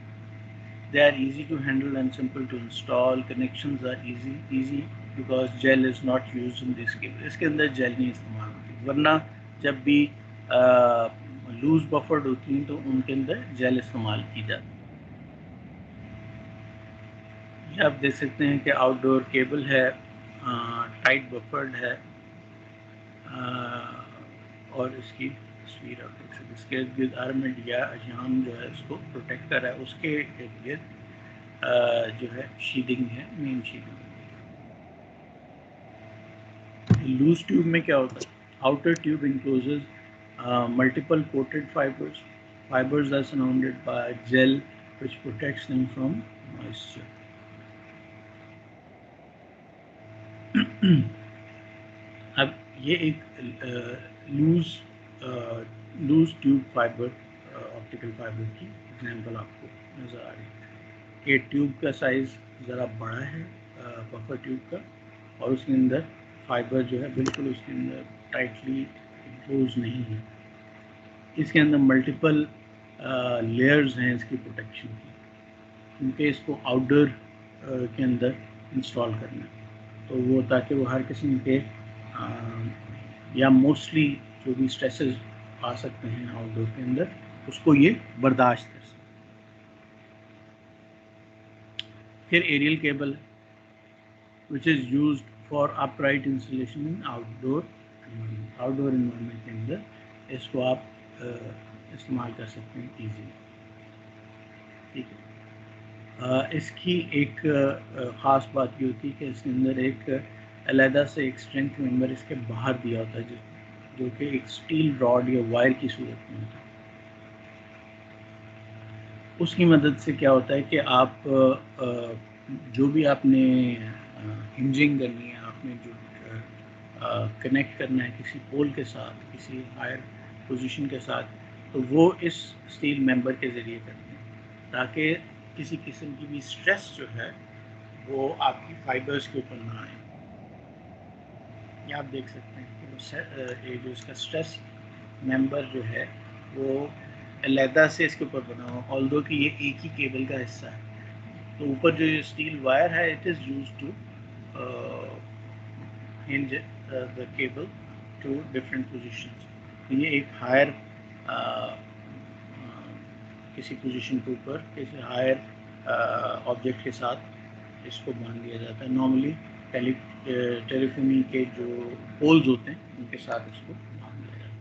They are easy to handle and simple to install. Connections are easy because gel is not used in this cable. इसके अंदर जेल नहीं इस्तेमाल होती, वरना जब भी लूज बफर्ड होती हैं तो उनके अंदर जेल इस्तेमाल की जाती है। ये आप देख सकते हैं कि आउटडोर केबल है, टाइट बफर्ड है और इसकी तस्वीर आप देख सकते हैं। इसके इर्द गिर्द आर्मेड या अजाम जो है इसको प्रोटेक्ट कर रहा है, उसके इर्द गिर्द जो है शीडिंग है, मेन शीडिंग। लूज ट्यूब में क्या होता है? Outer tube encloses multiple coated fibres are surrounded by gel which protects them from moisture. अब ये एक loose tube fibre optical fibre की एग्जांपल आपको नज़र आ रही है कि ट्यूब का साइज़ ज़रा बड़ा है बफर ट्यूब का और उसके अंदर फाइबर जो है बिल्कुल उसके अंदर टाइटली इम्पोज नहीं है। इसके अंदर मल्टीपल लेयर्स हैं इसकी प्रोटेक्शन की, क्योंकि इसको आउटडोर के अंदर इंस्टॉल करना है तो वो ताकि वो हर किस्म के या मोस्टली जो भी स्ट्रेसेस आ सकते हैं आउटडोर के अंदर उसको ये बर्दाश्त कर सकते। फिर aerial cable which is used for upright installation in outdoor environment के अंदर इसको आप इस्तेमाल कर सकते हैं इजीली, ठीक है। इसकी एक ख़ास बात ये होती है कि इसके अंदर एक अलहदा से एक स्ट्रेंथ मेंबर इसके बाहर दिया होता है जो कि एक स्टील रॉड या वायर की सूरत में होता है। उसकी मदद से क्या होता है कि आप जो भी आपने हिंजिंग करनी है, आपने जो कनेक्ट करना है किसी पोल के साथ, किसी हायर पोजीशन के साथ, तो वो इस स्टील मेंबर के ज़रिए करते हैं ताकि किसी किस्म की भी स्ट्रेस जो है वो आपकी फाइबर्स के ऊपर ना आए। ये आप देख सकते हैं कि ये जो इसका स्ट्रेस मेंबर जो है वो अलहदा से इसके ऊपर बना हुआ, ऑल्दो कि ये एक ही केबल का हिस्सा है। तो ऊपर जो ये स्टील वायर है it is used to hinge the cable to different positions। तो ये एक हायर किसी पोजीशन के ऊपर किसी हायर ऑब्जेक्ट के साथ इसको बांध दिया जाता है। नॉर्मली टेलीफोनी के जो पोल्स होते हैं उनके साथ इसको बांध दिया जाता है।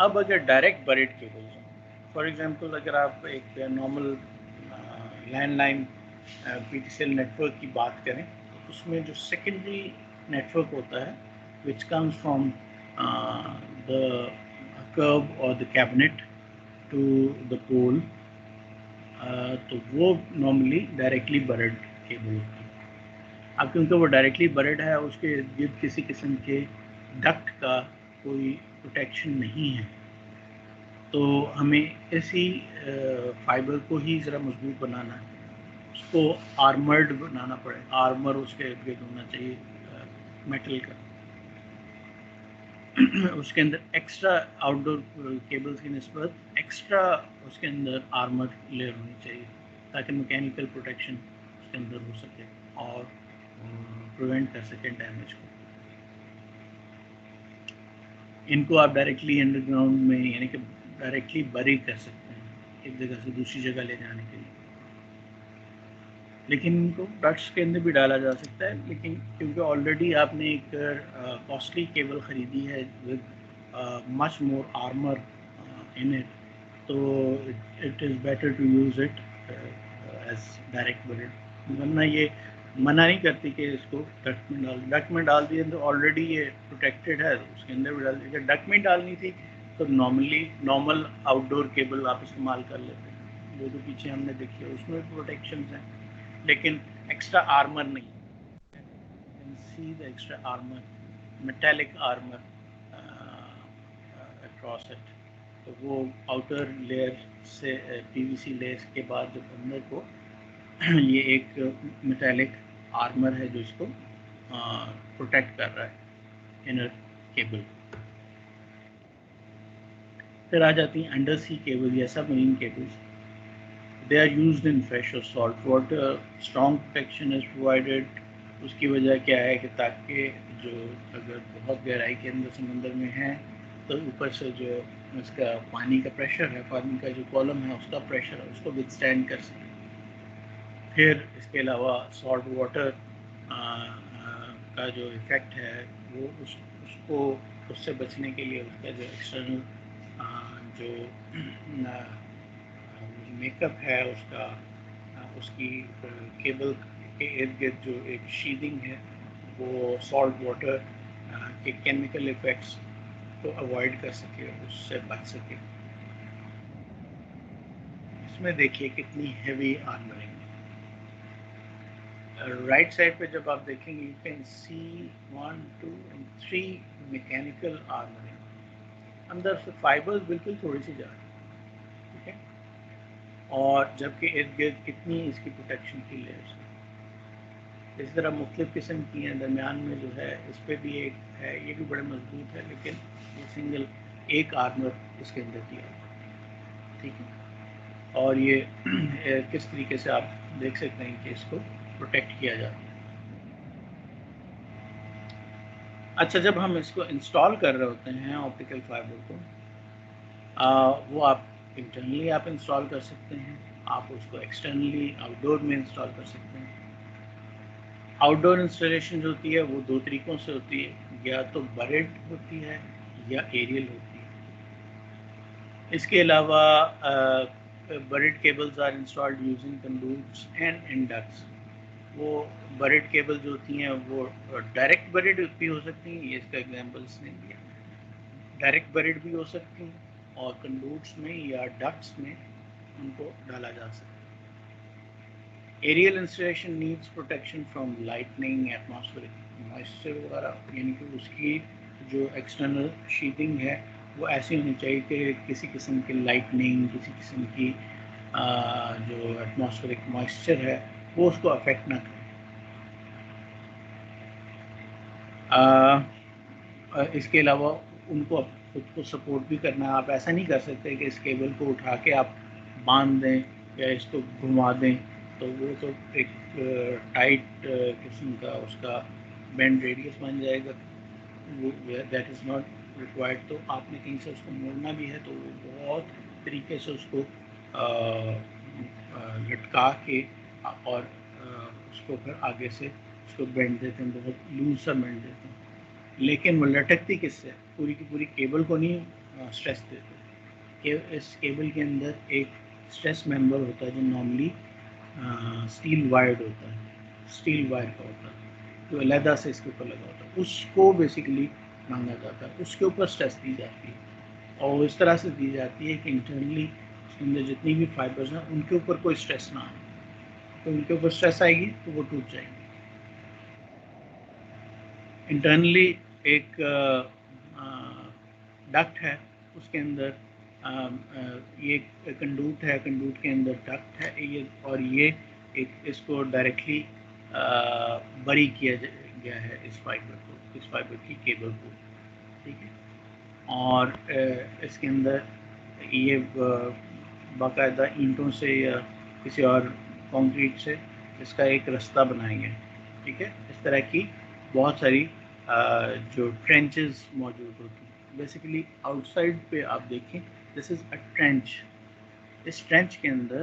अब अगर डायरेक्ट बरेड केबल्स हैं, फॉर एग्जांपल अगर आप एक नॉर्मल लैंडलाइन PTCL नेटवर्क की बात करें तो उसमें जो सेकेंडरी नेटवर्क होता है which comes from the curve और द कैबिनेट टू द पोल, तो वो नॉर्मली डायरेक्टली बरेड केबल होती है। अब क्योंकि वो डायरेक्टली बरेड है, उसके इर्द गिर्द किसी किस्म के डक्ट का कोई प्रोटेक्शन नहीं है, तो हमें इसी फाइबर को ही ज़रा मजबूत बनाना है, उसको आर्मर्ड बनाना पड़ेगा। आर्मर उसके इर्द गिर्द होना चाहिए मेटल का। उसके अंदर एक्स्ट्रा आउटडोर केबल्स की निस्बत एक्स्ट्रा उसके अंदर आर्मर लेयर होनी चाहिए, ताकि मैकेनिकल प्रोटेक्शन उसके अंदर हो सके और प्रिवेंट कर सके डैमेज को। इनको आप डायरेक्टली अंडरग्राउंड में यानी कि डायरेक्टली बरी कर सकते हैं एक जगह से दूसरी जगह ले जाने के लिए, लेकिन इनको डक्ट्स के अंदर भी डाला जा सकता है। लेकिन क्योंकि ऑलरेडी आपने एक कॉस्टली केबल ख़रीदी है with much more armour in it, तो it is better to use it as direct buried. वरना ये मना नहीं करती कि इसको डक्ट में डाल दिए तो ऑलरेडी ये प्रोटेक्टेड है, उसके अंदर भी डाल दिया। डक्ट में डालनी थी तो नॉर्मल आउटडोर केबल आप इस्तेमाल कर लेते हैं, वो तो पीछे हमने देखी है, उसमें भी प्रोटेक्शन हैं, लेकिन एक्स्ट्रा आर्मर नहीं। Can see the extra armour, metallic armour across it. तो वो आउटर लेयर से पीवीसी लेयर के बाद जब अंदर को ये एक मेटेलिक आर्मर है जो इसको प्रोटेक्ट कर रहा है इनर केबल। फिर आ जाती हैं अंडर सी केबल या submarine cables. They are used in fresh or salt water. Strong protection is provided. उसकी वजह क्या है कि ताकि जो अगर बहुत गहराई के अंदर समंदर में है तो ऊपर से जो उसका पानी का प्रेशर है, पानी का जो कॉलम है उसका प्रेशर है, उसको विथस्टैंड कर सके। फिर इसके अलावा सॉल्ट वाटर का जो इफ़ेक्ट है वो उसको उससे बचने के लिए उसका जो एक्सटर्नल जो मेकअप है उसका, उसकी केबल के इर्द गिर्द जो एक शीदिंग है वो सॉल्ट वाटर के केमिकल इफ़ेक्ट्स को अवॉइड कर सके, उससे बच सके। इसमें देखिए कितनी हैवी आर्मरिंग है। राइट साइड पे जब आप देखेंगे you can C 1 2 and 3 mechanical armouring. अंदर से फाइबर्स बिल्कुल थोड़ी सी जा रही है, ठीक है, और जबकि इर्द गिर्द कितनी इसकी प्रोटेक्शन की लेयर्स है। इस तरह मुख्तलिफ किस्म की हैं। दरमियान में जो है इस पर भी एक है, ये भी बड़े मजबूत है, लेकिन ये सिंगल एक आर्मर इसके अंदर किया है, ठीक है। और ये किस तरीके से आप देख सकते हैं कि इसको प्रोटेक्ट किया जाता है। अच्छा, जब हम इसको इंस्टॉल कर रहे होते हैं ऑप्टिकल फाइबर को, वो आप इंटरनली आप इंस्टॉल कर सकते हैं, आप उसको एक्सटर्नली आउटडोर में इंस्टॉल कर सकते हैं। आउटडोर इंस्टॉलेशन जो होती है वो दो तरीक़ों से होती है, या तो बरेड होती है या एरियल होती है। इसके अलावा buried cables are installed using conduits and in ducts. वो बरेड केबल जो होती हैं वो डायरेक्ट बरेड भी हो सकती हैं, ये इसका एग्जांपल्स नहीं दिया, डायरेक्ट बरेड भी हो सकती हैं और कंडूट्स में या डक्ट्स में उनको डाला जा सकता है। Aerial installation needs protection from lightning, atmospheric moisture वगैरह, यानी कि उसकी जो एक्सटर्नल शीटिंग है वो ऐसी होनी चाहिए कि किसी किस्म की लाइटनिंग, किसी किस्म की जो एटमॉस्फेरिक मॉइस्चर है वो उसको अफेक्ट ना करे। इसके अलावा उनको खुद को सपोर्ट भी करना है। आप ऐसा नहीं कर सकते कि इस केबल को उठा के आप बांध दें या इसको घुमा दें, तो वो तो एक टाइट किस्म का उसका बेंड रेडियस बन जाएगा, वो दैट इज़ नॉट रिक्वायर्ड। तो आपने कहीं से उसको मोड़ना भी है तो बहुत तरीके से उसको लटका के और उसको फिर आगे से उसको बेंड देते हैं, बहुत लूज सा बेंड देते हैं, लेकिन वो लटकती किससे, पूरी की पूरी केबल को नहीं स्ट्रेस देते कि इस केबल के अंदर एक स्ट्रेस मेंबर होता है जो नॉर्मली स्टील वायर्ड होता है, स्टील वायर का होता है, तो अलहदा से इसके ऊपर लगा होता है, उसको बेसिकली मांगा जाता है, उसके ऊपर स्ट्रेस दी जाती है और इस तरह से दी जाती है कि इंटरनली उसके अंदर जितनी भी फाइबर्स हैं उनके ऊपर कोई स्ट्रेस ना आए, तो उनके ऊपर स्ट्रेस आएगी तो वो टूट जाएंगी। इंटरनली एक डक्ट है, उसके अंदर ये कंडूट है, कंडूट के अंदर डक्ट है ये, और ये एक इसको डायरेक्टली बरी किया गया है इस फाइबर को, इस फाइबर की केबल को, ठीक है। और इसके अंदर ये बाकायदा ईंटों से या किसी और कंक्रीट से इसका एक रास्ता बनाया गया, ठीक है। इस तरह की बहुत सारी जो ट्रेंचेस मौजूद होती हैं। बेसिकली आउटसाइड पे आप देखें, दिस इज़ अ ट्रेंच। इस ट्रेंच के अंदर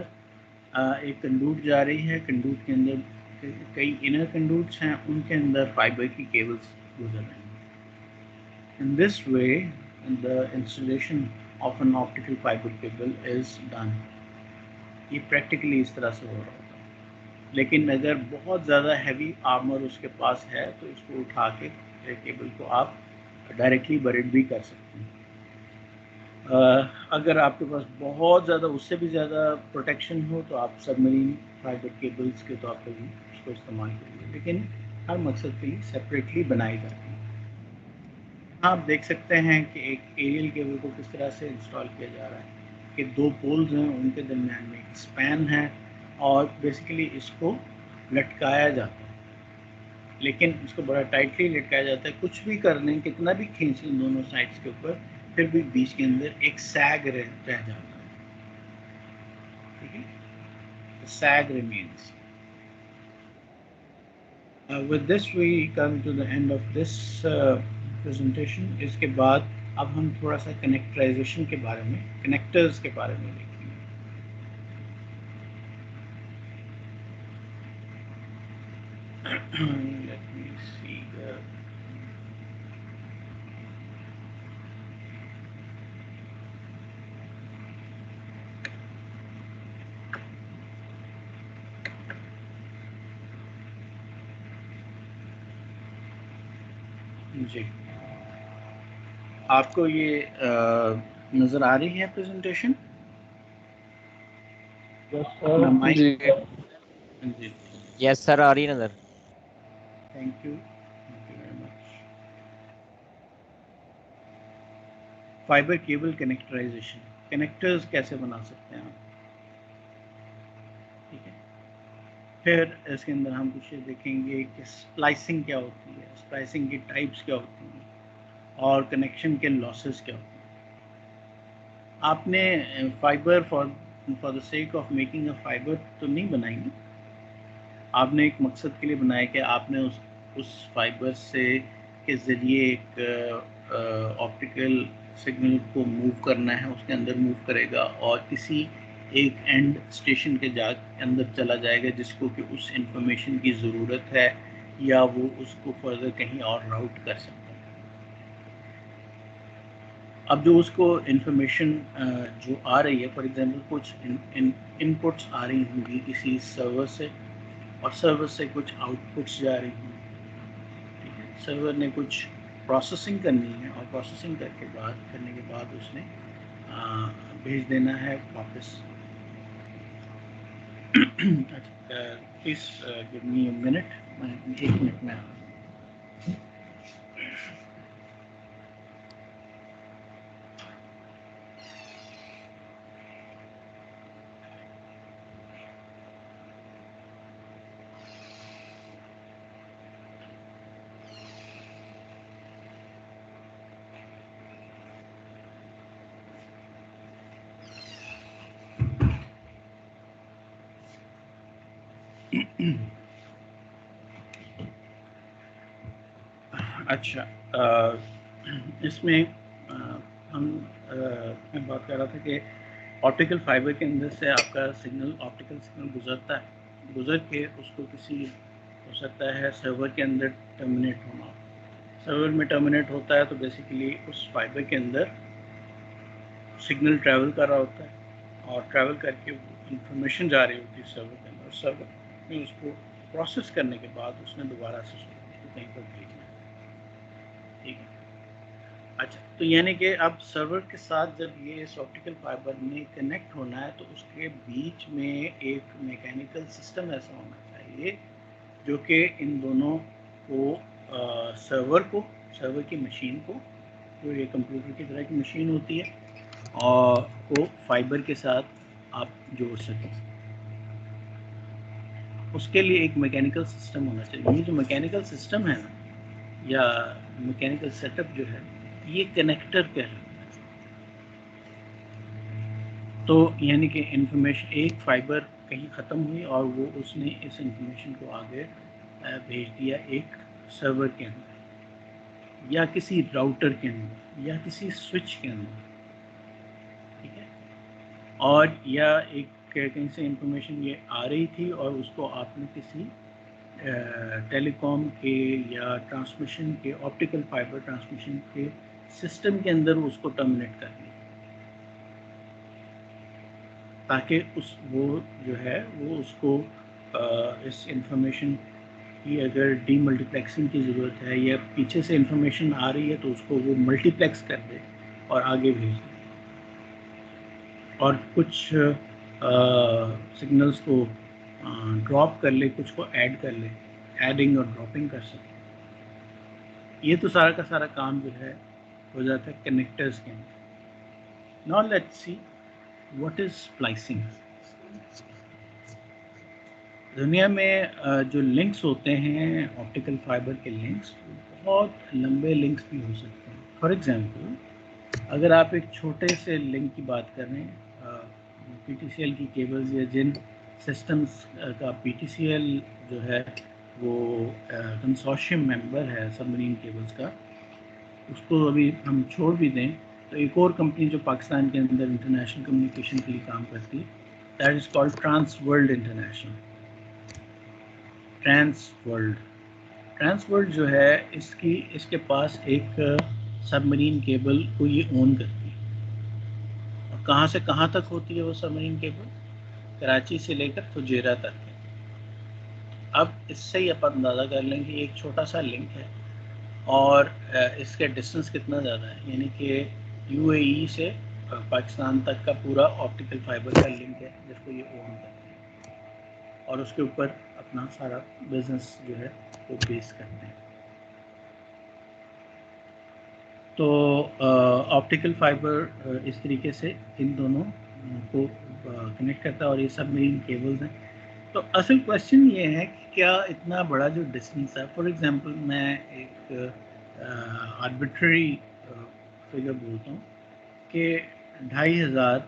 एक कंडूट जा रही है, कंडूट के अंदर कई इनर कंडूट्स हैं, उनके अंदर फाइबर की केबल्स गुजर रही हैं। In this way the installation of an optical fiber cable is done। ये प्रैक्टिकली इस तरह से हो रहा होता है, लेकिन अगर बहुत ज़्यादा हैवी आर्मर उसके पास है तो इसको उठा के केबल को आप डायरेक्टली बरीड भी कर सकते हैं। अगर आपके पास बहुत ज़्यादा, उससे भी ज़्यादा प्रोटेक्शन हो तो आप सबमरीन फाइबर केबल्स के तौर पर भी उसको इस्तेमाल करिए, लेकिन हर मकसद के लिए सेपरेटली बनाई जाती है। आप देख सकते हैं कि एक एरियल केबल को किस तरह से इंस्टॉल किया जा रहा है कि दो पोल्स हैं, उनके दरमियान में एक स्पैन है और बेसिकली इसको लटकाया जाता है, लेकिन इसको बड़ा टाइटली लटकाया जाता है। कुछ भी कर लें, कितना भी खींच लें दोनों साइड्स के ऊपर, फिर भी बीच के अंदर एक सैग रह जाता है, ठीक है। सैग remains. With this we come to the end of this presentation। इसके बाद अब हम थोड़ा सा कनेक्टराइजेशन के बारे में, कनेक्टर्स के बारे में देखेंगे। Let me see the जी, आपको ये नज़र आ रही है प्रेजेंटेशन? जी जी, यस सर, आ रही है नजर। Thank you very much. Fibre cable connectorization, connectors कैसे बना सकते हैं आप, ठीक है। फिर इसके अंदर हम कुछ देखेंगे कि स्प्लाइसिंग क्या होती है, स्प्लाइसिंग की टाइप्स क्या होती हैं और कनेक्शन के लॉसेस क्या होते हैं। आपने fibre for the sake of making a fibre तो नहीं बनाएंगे, आपने एक मकसद के लिए बनाया कि आपने उस फाइबर से के ज़रिए एक ऑप्टिकल सिग्नल को मूव करना है, उसके अंदर मूव करेगा और किसी एक एंड स्टेशन के अंदर चला जाएगा जिसको कि उस इंफॉर्मेशन की ज़रूरत है या वो उसको फर्दर कहीं और राउट कर सकता है। अब जो उसको इंफॉर्मेशन जो आ रही है, फॉर एग्जांपल कुछ इनपुट्स आ रही होंगी किसी सर्वर से और सर्वर से कुछ आउटपुट्स जा रही हैं, ठीक है। सर्वर ने कुछ प्रोसेसिंग करनी है और प्रोसेसिंग करने के बाद उसने भेज देना है वापस। Please give me a minute, मैं 1 मिनट में अच्छा, इसमें मैं बात कर रहा था कि ऑप्टिकल फाइबर के अंदर से आपका सिग्नल, ऑप्टिकल सिग्नल गुजरता है, गुजर के उसको किसी, हो सकता है सर्वर के अंदर टर्मिनेट होना, सर्वर में टर्मिनेट होता है तो बेसिकली उस फाइबर के अंदर सिग्नल ट्रैवल कर रहा होता है और ट्रैवल करके इंफॉर्मेशन जा रही होती है सर्वर के अंदर, सर्वर में उसको प्रोसेस करने के बाद उसने दोबारा से उसको कहीं पर भेजना है, ठीक है। अच्छा, तो यानी कि अब सर्वर के साथ जब ये इस ऑप्टिकल फाइबर में कनेक्ट होना है तो उसके बीच में एक मैकेनिकल सिस्टम ऐसा होना चाहिए जो कि इन दोनों को सर्वर की मशीन को, जो ये कंप्यूटर की तरह की मशीन होती है, और को फाइबर के साथ आप जोड़ सकें। उसके लिए एक मैकेनिकल सिस्टम होना चाहिए। ये जो मैकेनिकल सिस्टम है ना, या मैकेनिकल सेटअप जो है, ये कनेक्टर कहलाता है। तो यानी कि इंफॉर्मेशन, एक फाइबर कहीं ख़त्म हुई और वो उसने इस इंफॉर्मेशन को आगे भेज दिया एक सर्वर के अंदर, या किसी राउटर के अंदर, या किसी स्विच के अंदर, ठीक है। और या एक कहीं से इंफॉर्मेशन ये आ रही थी और उसको आपने किसी टेलीकॉम के या ट्रांसमिशन के, ऑप्टिकल फाइबर ट्रांसमिशन के सिस्टम के अंदर उसको टर्मिनेट कर दिया, ताकि वो जो है वो उसको इस इंफॉर्मेशन की अगर डीमल्टीप्लेक्सिंग की ज़रूरत है या पीछे से इंफॉर्मेशन आ रही है तो उसको वो मल्टीप्लेक्स कर दे और आगे भेज दे, और कुछ सिग्नल्स को ड्रॉप कर ले, कुछ को ऐड कर ले, एडिंग और ड्रॉपिंग कर सके। ये तो सारा का सारा काम जो है हो जाता है कनेक्टर्स के अंदर। Now let's see what is splicing. दुनिया में जो लिंक्स होते हैं, ऑप्टिकल फाइबर के लिंक्स, बहुत लंबे लिंक्स भी हो सकते हैं। फॉर एग्जांपल, अगर आप एक छोटे से लिंक की बात कर रहे हैं, PTCL की केबल्स या जिन सिस्टम्स का PTCL जो है वो कंसोर्शियम मेंबर है सबमरीन केबल्स का, उसको अभी हम छोड़ भी दें तो एक और कंपनी जो पाकिस्तान के अंदर इंटरनेशनल कम्युनिकेशन के लिए काम करती है, that is called Trans World International. Trans World जो है, इसके पास एक सबमरीन केबल को ये ओन करती है। और कहाँ से कहाँ तक होती है वो सबमरीन केबल? कराची से लेकर फुजेरा तक है। अब इससे ही आप अंदाज़ा कर लें कि एक छोटा सा लिंक है और इसका डिस्टेंस कितना ज़्यादा है, यानी कि UAE से पाकिस्तान तक का पूरा ऑप्टिकल फाइबर का लिंक है जिसको ये ओन करते हैं, और उसके ऊपर अपना सारा बिजनेस जो है वो बेस करते हैं। तो ऑप्टिकल फाइबर इस तरीके से इन दोनों को कनेक्ट करता है, और ये सबमरीन केबल्स हैं। तो असल क्वेश्चन ये है कि क्या इतना बड़ा जो डिस्टेंस है, फॉर एग्जांपल मैं एक आर्बिट्ररी फिगर बोलता हूँ कि 2500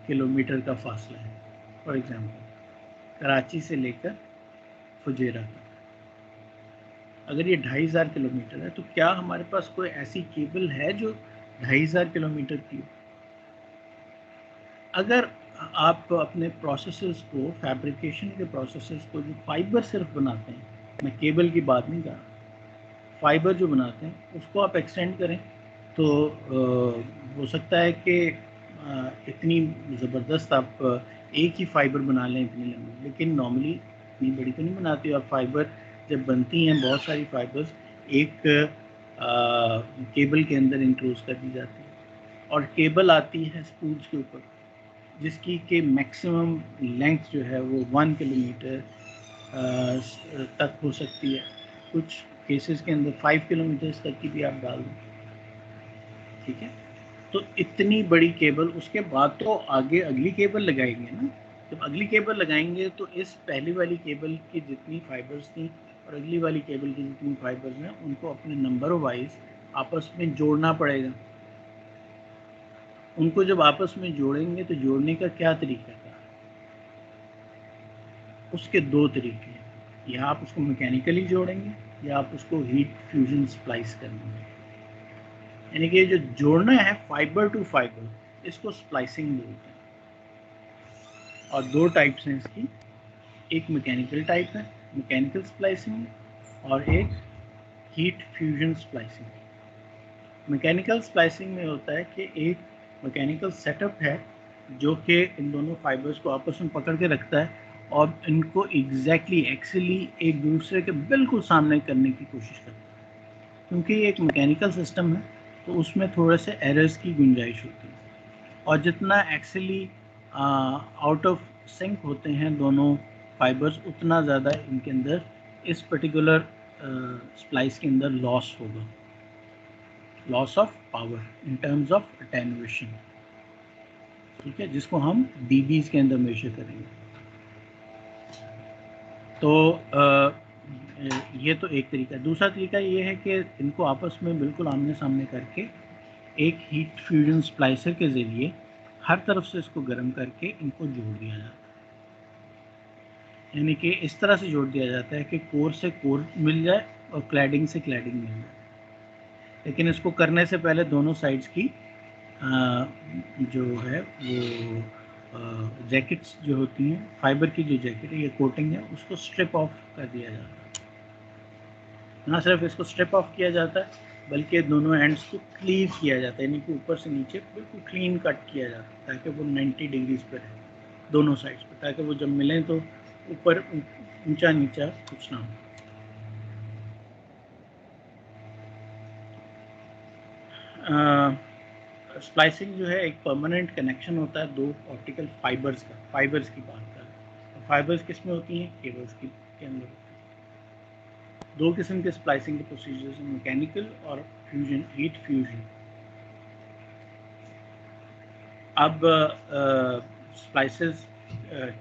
किलोमीटर का फासला है, फॉर एग्जांपल कराची से लेकर फुजेरा तक। अगर ये 2500 किलोमीटर है तो क्या हमारे पास कोई ऐसी केबल है जो 2500 किलोमीटर की हो? अगर आप अपने प्रोसेसेस को, फैब्रिकेशन के प्रोसेसेस को, जो फाइबर सिर्फ बनाते हैं, मैं केबल की बात नहीं कर रहा, फाइबर जो बनाते हैं उसको आप एक्सटेंड करें तो हो सकता है कि इतनी ज़बरदस्त आप एक ही फाइबर बना लें इतनी लंबी, लेकिन नॉर्मली इतनी बड़ी तो नहीं बनाती। और फाइबर जब बनती हैं, बहुत सारी फाइबर्स एक केबल के अंदर इंक्लूज कर दी जाती है, और केबल आती है स्पूल्स के ऊपर, जिसकी के मैक्सिमम लेंथ जो है वो 1 किलोमीटर तक हो सकती है। कुछ केसेस के अंदर 5 किलोमीटर तक की भी आप डाल दें, ठीक है। तो इतनी बड़ी केबल, उसके बाद तो आगे अगली केबल लगाएंगे ना। जब अगली केबल लगाएंगे तो इस पहली वाली केबल की जितनी फाइबर्स थी और अगली वाली केबल की जितनी फाइबर्स हैं, उनको अपने नंबर वाइज आपस में जोड़ना पड़ेगा। उनको जब आपस में जोड़ेंगे तो जोड़ने का क्या तरीका है? उसके दो तरीके हैं, या आप उसको मैकेनिकली जोड़ेंगे या आप उसको हीट फ्यूजन स्प्लाइस करेंगे। यानी कि जो जोड़ना है फाइबर टू फाइबर, इसको स्प्लाइसिंग बोलते हैं। और दो टाइप्स हैं इसकी, एक मैकेनिकल टाइप है, मैकेनिकल स्प्लाइसिंग, और एक heat fusion splicing. Mechanical splicing में होता है कि एक मैकेनिकल सेटअप है जो कि इन दोनों फाइबर्स को आपस में पकड़ के रखता है और इनको एग्जैक्टली एक्चुअली एक दूसरे के बिल्कुल सामने करने की कोशिश करते हैं, क्योंकि ये एक मैकेनिकल सिस्टम है तो उसमें थोड़े से एरर्स की गुंजाइश होती है, और जितना एक्चुअली आउट ऑफ सिंक होते हैं दोनों फाइबर्स, उतना ज़्यादा इनके अंदर इस पर्टिकुलर स्प्लाइस के अंदर लॉस होगा, loss of power in terms of attenuation, ठीक है, जिसको हम dBs के अंदर मेजर करेंगे। तो ये तो एक तरीका। दूसरा तरीका ये है कि इनको आपस में बिल्कुल आमने सामने करके एक हीट फ्यूजन स्प्लाइसर के ज़रिए हर तरफ से इसको गर्म करके इनको जोड़ दिया जाता है, यानी कि इस तरह से जोड़ दिया जाता है कि कोर से कोर मिल जाए और क्लैडिंग से क्लैडिंग मिल जाए। लेकिन इसको करने से पहले दोनों साइड्स की जो है वो जैकेट्स जो होती हैं, फाइबर की जो जैकेट है, ये कोटिंग है, उसको स्ट्रिप ऑफ कर दिया जाता है। ना सिर्फ इसको स्ट्रिप ऑफ किया जाता है बल्कि दोनों एंड्स को क्लीव किया जाता है, यानी कि ऊपर से नीचे बिल्कुल क्लीन कट किया जाता है ताकि वो 90 डिग्रीज पर रहे दोनों साइड्स पर, ताकि वो जब मिलें तो ऊपर ऊंचा नीचा कुछ ना हो। स्प्लाइसिंग जो है एक परमानेंट कनेक्शन होता है दो ऑप्टिकल फाइबर्स का। फाइबर्स की बात करें तो फाइबर्स किस में होती हैं? केबल्स की के अंदर होती हैं। दो किस्म के स्प्लाइसिंग के प्रोसीजर्स हैं, मैकेनिकल और फ्यूजन, हीट फ्यूजन। अब स्प्लाइसेस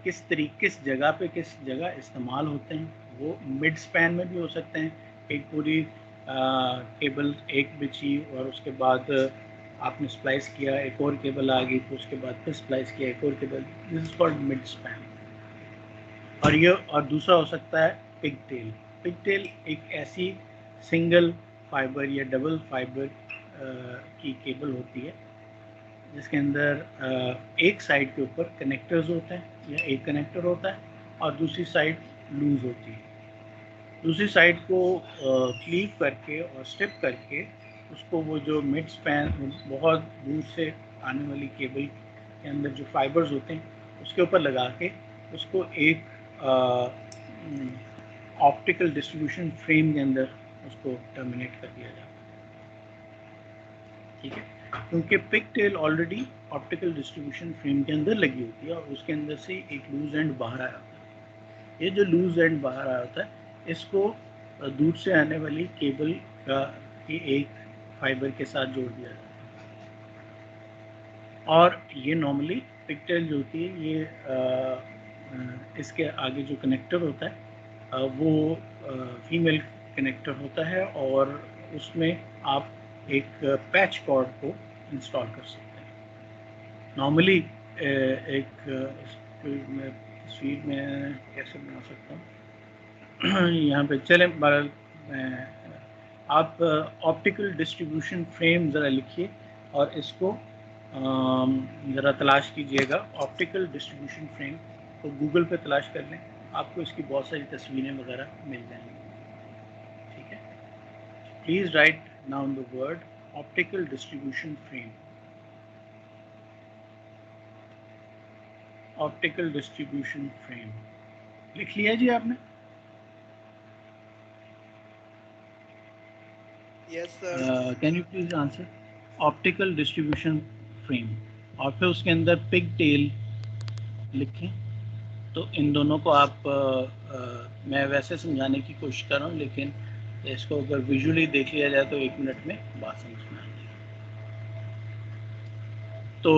किस जगह पे किस जगह इस्तेमाल होते हैं, वो मिड स्पैन में भी हो सकते हैं। एक पूरी केबल एक बिछी और उसके बाद आपने स्प्लाइस किया, एक और केबल आ गई, तो उसके बाद फिर स्प्लाइस किया एक और cable, this is called mid span. और दूसरा हो सकता है पिग टेल। पिग टेल एक ऐसी सिंगल फाइबर या डबल फाइबर की केबल होती है जिसके अंदर एक साइड के ऊपर कनेक्टर्स होते हैं या एक कनेक्टर होता है और दूसरी साइड लूज होती है। दूसरी साइड को क्लीव करके और स्ट्रिप करके उसको वो जो मिड स्पैन बहुत दूर से आने वाली केबल के अंदर जो फाइबर्स होते हैं उसके ऊपर लगा के उसको एक ऑप्टिकल डिस्ट्रीब्यूशन फ्रेम के अंदर उसको टर्मिनेट कर दिया जाता है, ठीक है, क्योंकि pigtail already optical distribution frame के अंदर लगी होती है और उसके अंदर से एक लूज एंड बाहर आया होता है। ये जो लूज एंड बाहर आया होता है इसको दूर से आने वाली केबल का की एक फाइबर के साथ जोड़ दिया जाता है। और ये नॉर्मली पिग टेल जो होती है ये इसके आगे जो कनेक्टर होता है वो फीमेल कनेक्टर होता है और उसमें आप एक पैच कॉर्ड को इंस्टॉल कर सकते हैं। नॉर्मली एक तस्वीर में कैसे बना सकता हूँ यहाँ पे चलें, बहरहाल आप ऑप्टिकल डिस्ट्रीब्यूशन फ्रेम ज़रा लिखिए और इसको ज़रा तलाश कीजिएगा। ऑप्टिकल डिस्ट्रीब्यूशन फ्रेम को गूगल पे तलाश कर लें, आपको इसकी बहुत सारी तस्वीरें वगैरह मिल जाएंगी, ठीक है। Please write down the word optical distribution frame. Optical distribution frame लिख लिया जी आपने? Yes sir. Can you please answer optical distribution frame, और फिर उसके अंदर पिग टेल लिखें। तो इन दोनों को आप मैं वैसे समझाने की कोशिश कर रहा हूँ, लेकिन इसको अगर विजुअली देख लिया जाए तो 1 मिनट में बात समझ में आ जाएगी। तो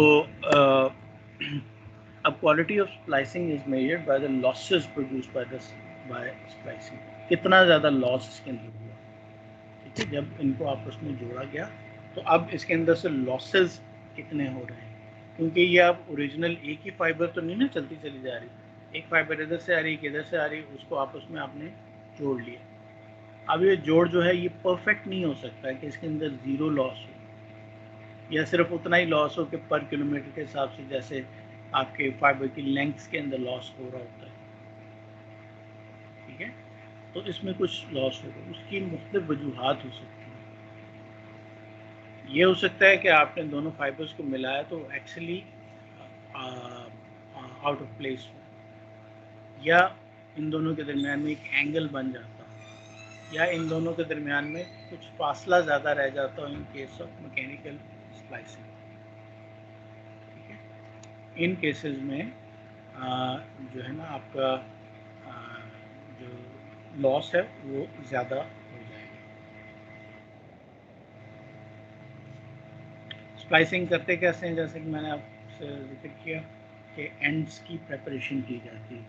अब quality of splicing is measured by the losses produced by splicing. कितना ज़्यादा लॉस इसके अंदर हुआ, ठीक है, जब इनको आपस में जोड़ा गया तो अब इसके अंदर से लॉसेस कितने हो रहे हैं, क्योंकि ये अब ओरिजिनल एक ही फाइबर तो नहीं ना चलती चली जा रही, एक फाइबर इधर से आ रही है इधर से आ रही है, उसको आपस में आपने जोड़ लिया। अब ये जोड़ जो है ये परफेक्ट नहीं हो सकता है कि इसके अंदर ज़ीरो लॉस हो या सिर्फ उतना ही लॉस हो कि पर किलोमीटर के हिसाब से जैसे आपके फाइबर की लेंथ के अंदर लॉस हो रहा होता है, ठीक है। तो इसमें कुछ लॉस होगा, उसकी मुख्तलिफ वजूहात हो सकती हैं। ये हो सकता है कि आपने दोनों फाइबर्स को मिलाया तो एक्चुअली आउट ऑफ प्लेस हो, या इन दोनों के दरमियान में एक एंगल बन जाता हो, या इन दोनों के दरमियान में कुछ फासला ज़्यादा रह जाता हो in case of mechanical splicing. ठीक है, इन केसेस में जो है ना आपका जो लॉस है वो ज़्यादा हो जाएगा। स्प्लाइसिंग करते कैसे हैं, जैसे कि मैंने आपसे जिक्र किया कि एंड्स की प्रेपरेशन की जाती है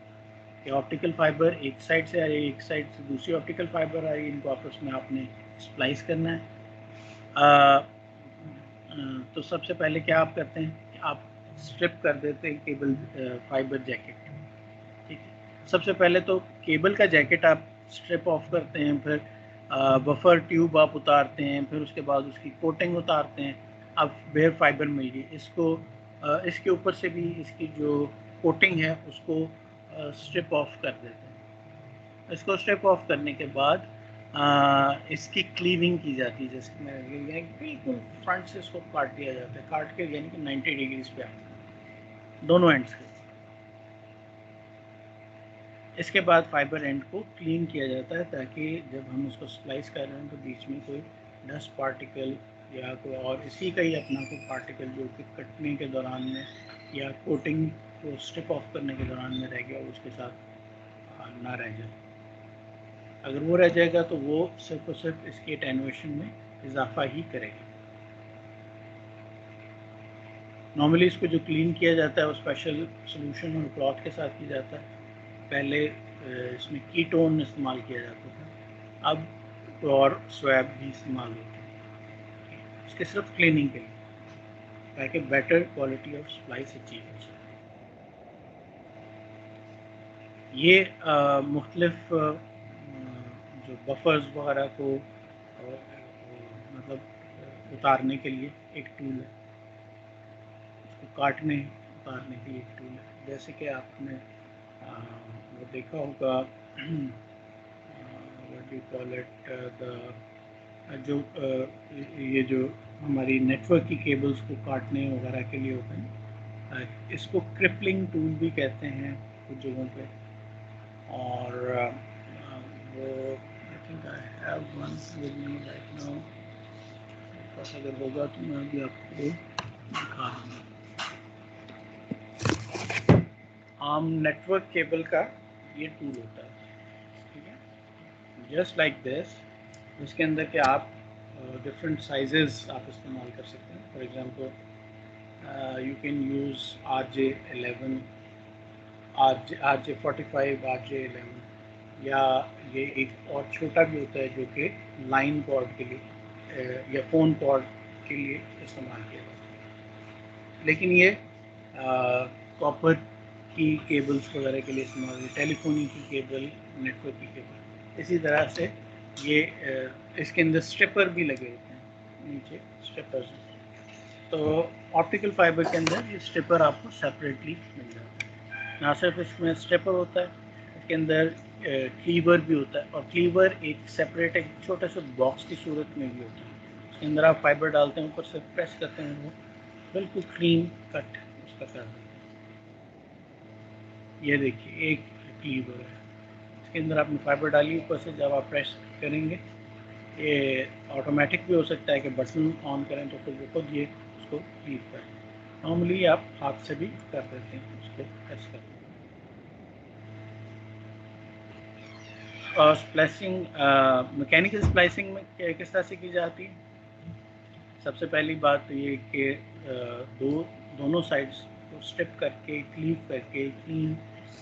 कि ऑप्टिकल फाइबर एक साइड से आ रही है, एक साइड से दूसरी ऑप्टिकल फाइबर आ रही है, इनको आपस में आपने स्प्लाइस करना है। तो सबसे पहले क्या आप करते हैं कि आप स्ट्रिप कर देते हैं केबल फाइबर जैकेट। ठीक है, सबसे पहले तो केबल का जैकेट आप स्ट्रिप ऑफ करते हैं, फिर बफर ट्यूब आप उतारते हैं, फिर उसके बाद उसकी कोटिंग उतारते हैं, अब बेयर फाइबर मिल गई। इसको इसके ऊपर से भी इसकी जो कोटिंग है उसको स्ट्रिप ऑफ कर देते हैं। इसको स्ट्रिप ऑफ करने के बाद इसकी क्लीविंग की जाती है, जैसे मैंने बिल्कुल फ्रंट से इसको काट दिया जाता है, काट के यानी कि 90 डिग्रीज पे दोनों एंड्स के। इसके बाद फाइबर एंड को क्लीन किया जाता है ताकि जब हम उसको स्लाइस कर रहे हैं तो बीच में कोई डस्ट पार्टिकल या कोई और इसी का ही अपना कोई पार्टिकल जो कि कटने के दौरान में या कोटिंग को स्ट्रिप ऑफ करने के दौरान में रह गया उसके साथ ना रह जाए। अगर वो रह जाएगा तो वो सिर्फ और सिर्फ इसके एटेन्यूएशन में इजाफा ही करेगा। नॉर्मली इसको जो क्लीन किया जाता है वो स्पेशल सोल्यूशन और क्लॉथ के साथ किया जाता है। पहले इसमें कीटोन इस्तेमाल किया जाता था, अब और स्वैब भी इस्तेमाल होते हैं इसके सिर्फ क्लीनिंग के लिए ताकि better quality of splice achieve हो सके। ये मुख्तलिफ जो बफर्स वगैरह को मतलब उतारने के लिए एक टूल है, उसको काटने उतारने के लिए एक टूल है। जैसे कि आपने वो देखा होगा व्हाट डू कॉल इट जो ये जो हमारी नेटवर्क की केबल्स को काटने वगैरह के लिए होता है, इसको क्रिपलिंग टूल भी कहते हैं कुछ जगहों पे। और वो I think I have one with me right now, पास अगर होगा तो मैं भी आपको दिखा दूँगा। आम नेटवर्क केबल का ये टूल होता है, ठीक है, जस्ट लाइक दिस। इसके अंदर के आप डिफरेंट साइजेस आप इस्तेमाल कर सकते हैं। For example you can use RJ11, RJ45, RJ11, या ये एक और छोटा भी होता है जो कि लाइन कॉर्ड के लिए या फ़ोन कॉर्ड के लिए इस्तेमाल किया जाता है। लेकिन ये कॉपर की केबल्स वगैरह के लिए इस्तेमाल है, टेलीफोनी की केबल, नेटवर्क की केबल। इसी तरह से ये इसके अंदर स्ट्रिपर भी लगे होते हैं, नीचे स्ट्रिपर्स। तो ऑप्टिकल फाइबर के अंदर ये स्ट्रिपर आपको सेपरेटली मिल जाता है। ना सिर्फ इसमें स्ट्रिपर होता है, इसके अंदर क्लीवर भी होता है, और क्लीवर एक सेपरेट एक छोटे से बॉक्स की सूरत में भी होता है। उसके अंदर आप फाइबर डालते हैं, ऊपर से प्रेस करते हैं, वो बिल्कुल क्लीन कट उसका कर देते हैं। ये देखिए एक क्लीवर है, इसके अंदर आपने फाइबर डाली, ऊपर से जब आप प्रेस करेंगे, ये ऑटोमेटिक भी हो सकता है कि बटन ऑन करें तो फिर वो खुद ये उसको क्लीव कर दें। नॉर्मली आप हाथ से भी कर देते हैं, उसको प्रेस करते हैं। और स्प्लाइसिंग, मैकेनिकल स्प्लाइसिंग में किस तरह से की जाती है? सबसे पहली बात तो ये कि दोनों साइड्स को स्ट्रिप करके क्लीव करके क्लीन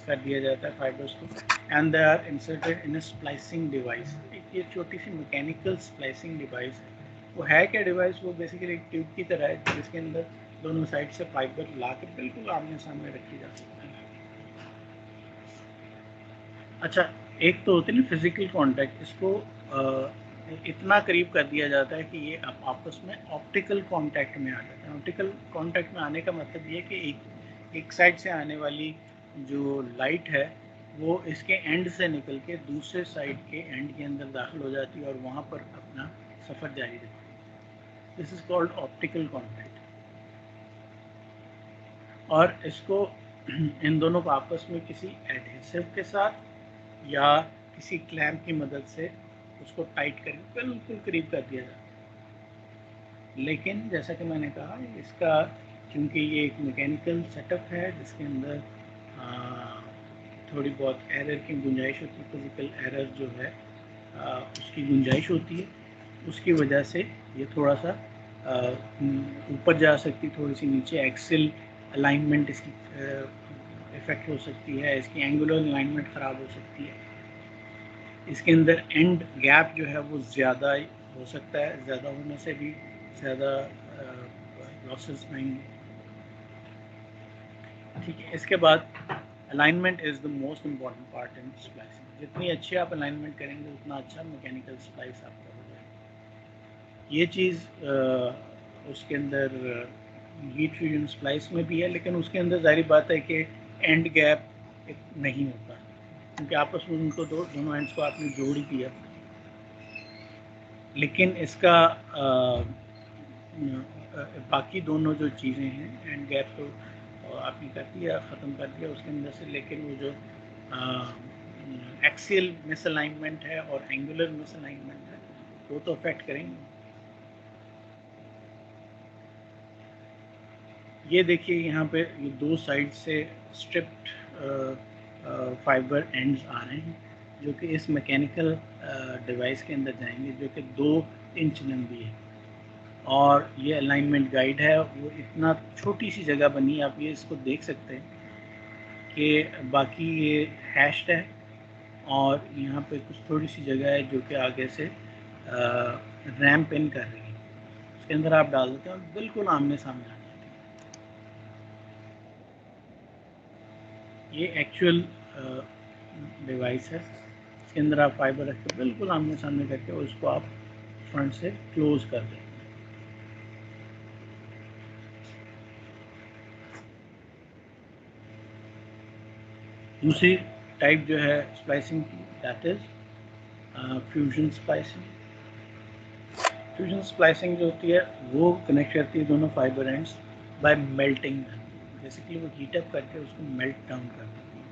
कर दिया जाता है फाइबर्स को, and they are inserted in a splicing device. ये छोटी सी मैकेनिकल स्प्लाइसिंग डिवाइस है। वो है क्या डिवाइस? वो बेसिकली एक ट्यूब की तरह है जिसके अंदर दोनों साइड से फाइबर ला के बिल्कुल आमने सामने रखी जा सकती है। अच्छा, एक तो होती है ना फिजिकल कांटेक्ट, इसको इतना करीब कर दिया जाता है कि ये आपस में ऑप्टिकल कांटेक्ट में आ जाता है। ऑप्टिकल कांटेक्ट में आने का मतलब ये कि एक साइड से आने वाली जो लाइट है वो इसके एंड से निकल के दूसरे साइड के एंड के अंदर दाखिल हो जाती है और वहाँ पर अपना सफ़र जारी रखती है। This is called optical contact. और इसको इन दोनों को आपस में किसी एडहेसिव के साथ या किसी क्लैंप की मदद से उसको टाइट करके बिल्कुल करीब कर दिया जाता है। लेकिन जैसा कि मैंने कहा, इसका क्योंकि ये एक मैकेनिकल सेटअप है जिसके अंदर थोड़ी बहुत एरर की गुंजाइश होती है, फिजिकल एरर जो है उसकी गुंजाइश होती है, उसकी वजह से ये थोड़ा सा ऊपर जा सकती, थोड़ी सी नीचे एक्सेल अलाइनमेंट इसकी इफ़ेक्ट हो सकती है, इसकी एंगुलर अलाइनमेंट ख़राब हो सकती है। इसके अंदर एंड गैप जो है वो ज़्यादा हो सकता है, ज़्यादा होने से भी ज़्यादा लॉसेस आएंगे। ठीक है, इसके बाद alignment is the most important part in splicing. जितनी अच्छी आप अलाइनमेंट करेंगे उतना अच्छा मैकेनिकल स्प्लाइस आपका हो जाएगा। ये चीज़ उसके अंदर हीट फ्यूजन स्प्लाइस में भी है, लेकिन उसके अंदर जाहिर बात है कि एंड गैप नहीं होता, क्योंकि आपस में उनको दोनों एंड्स को आपने जोड़ ही दिया। लेकिन इसका बाकी दोनों जो चीज़ें हैं, एंड गैप तो आपने कर दिया, ख़त्म कर दिया उसके अंदर से, लेकिन वो जो एक्सियल मिसअलाइनमेंट है और एंगुलर मिसअलाइनमेंट है वो तो अफेक्ट करेंगे। ये देखिए यहाँ पे ये दो साइड से स्ट्रिप्ड फाइबर एंड्स आ रहे हैं जो कि इस मैकेनिकल डिवाइस के अंदर जाएंगे, जो कि 2 इंच लंबी है। और ये अलाइनमेंट गाइड है, वो इतना छोटी सी जगह बनी, आप ये इसको देख सकते हैं कि बाकी ये हैश्ड है और यहाँ पे कुछ थोड़ी सी जगह है जो कि आगे से रैम्प इन कर रही है। उसके अंदर आप डाल देते हैं, बिल्कुल आमने सामने आ जाते हैं। ये एक्चुअल डिवाइस है, इसके अंदर आप फाइबर रख के बिल्कुल आमने सामने करके और उसको आप फ्रंट से क्लोज कर दें। दूसरी टाइप जो है स्प्लाइसिंग की, that is fusion splicing. Fusion splicing जो होती है वो कनेक्ट करती है दोनों fibre ends by melting. Basically वो हीट अप करके उसको मेल्ट डाउन कर देती है,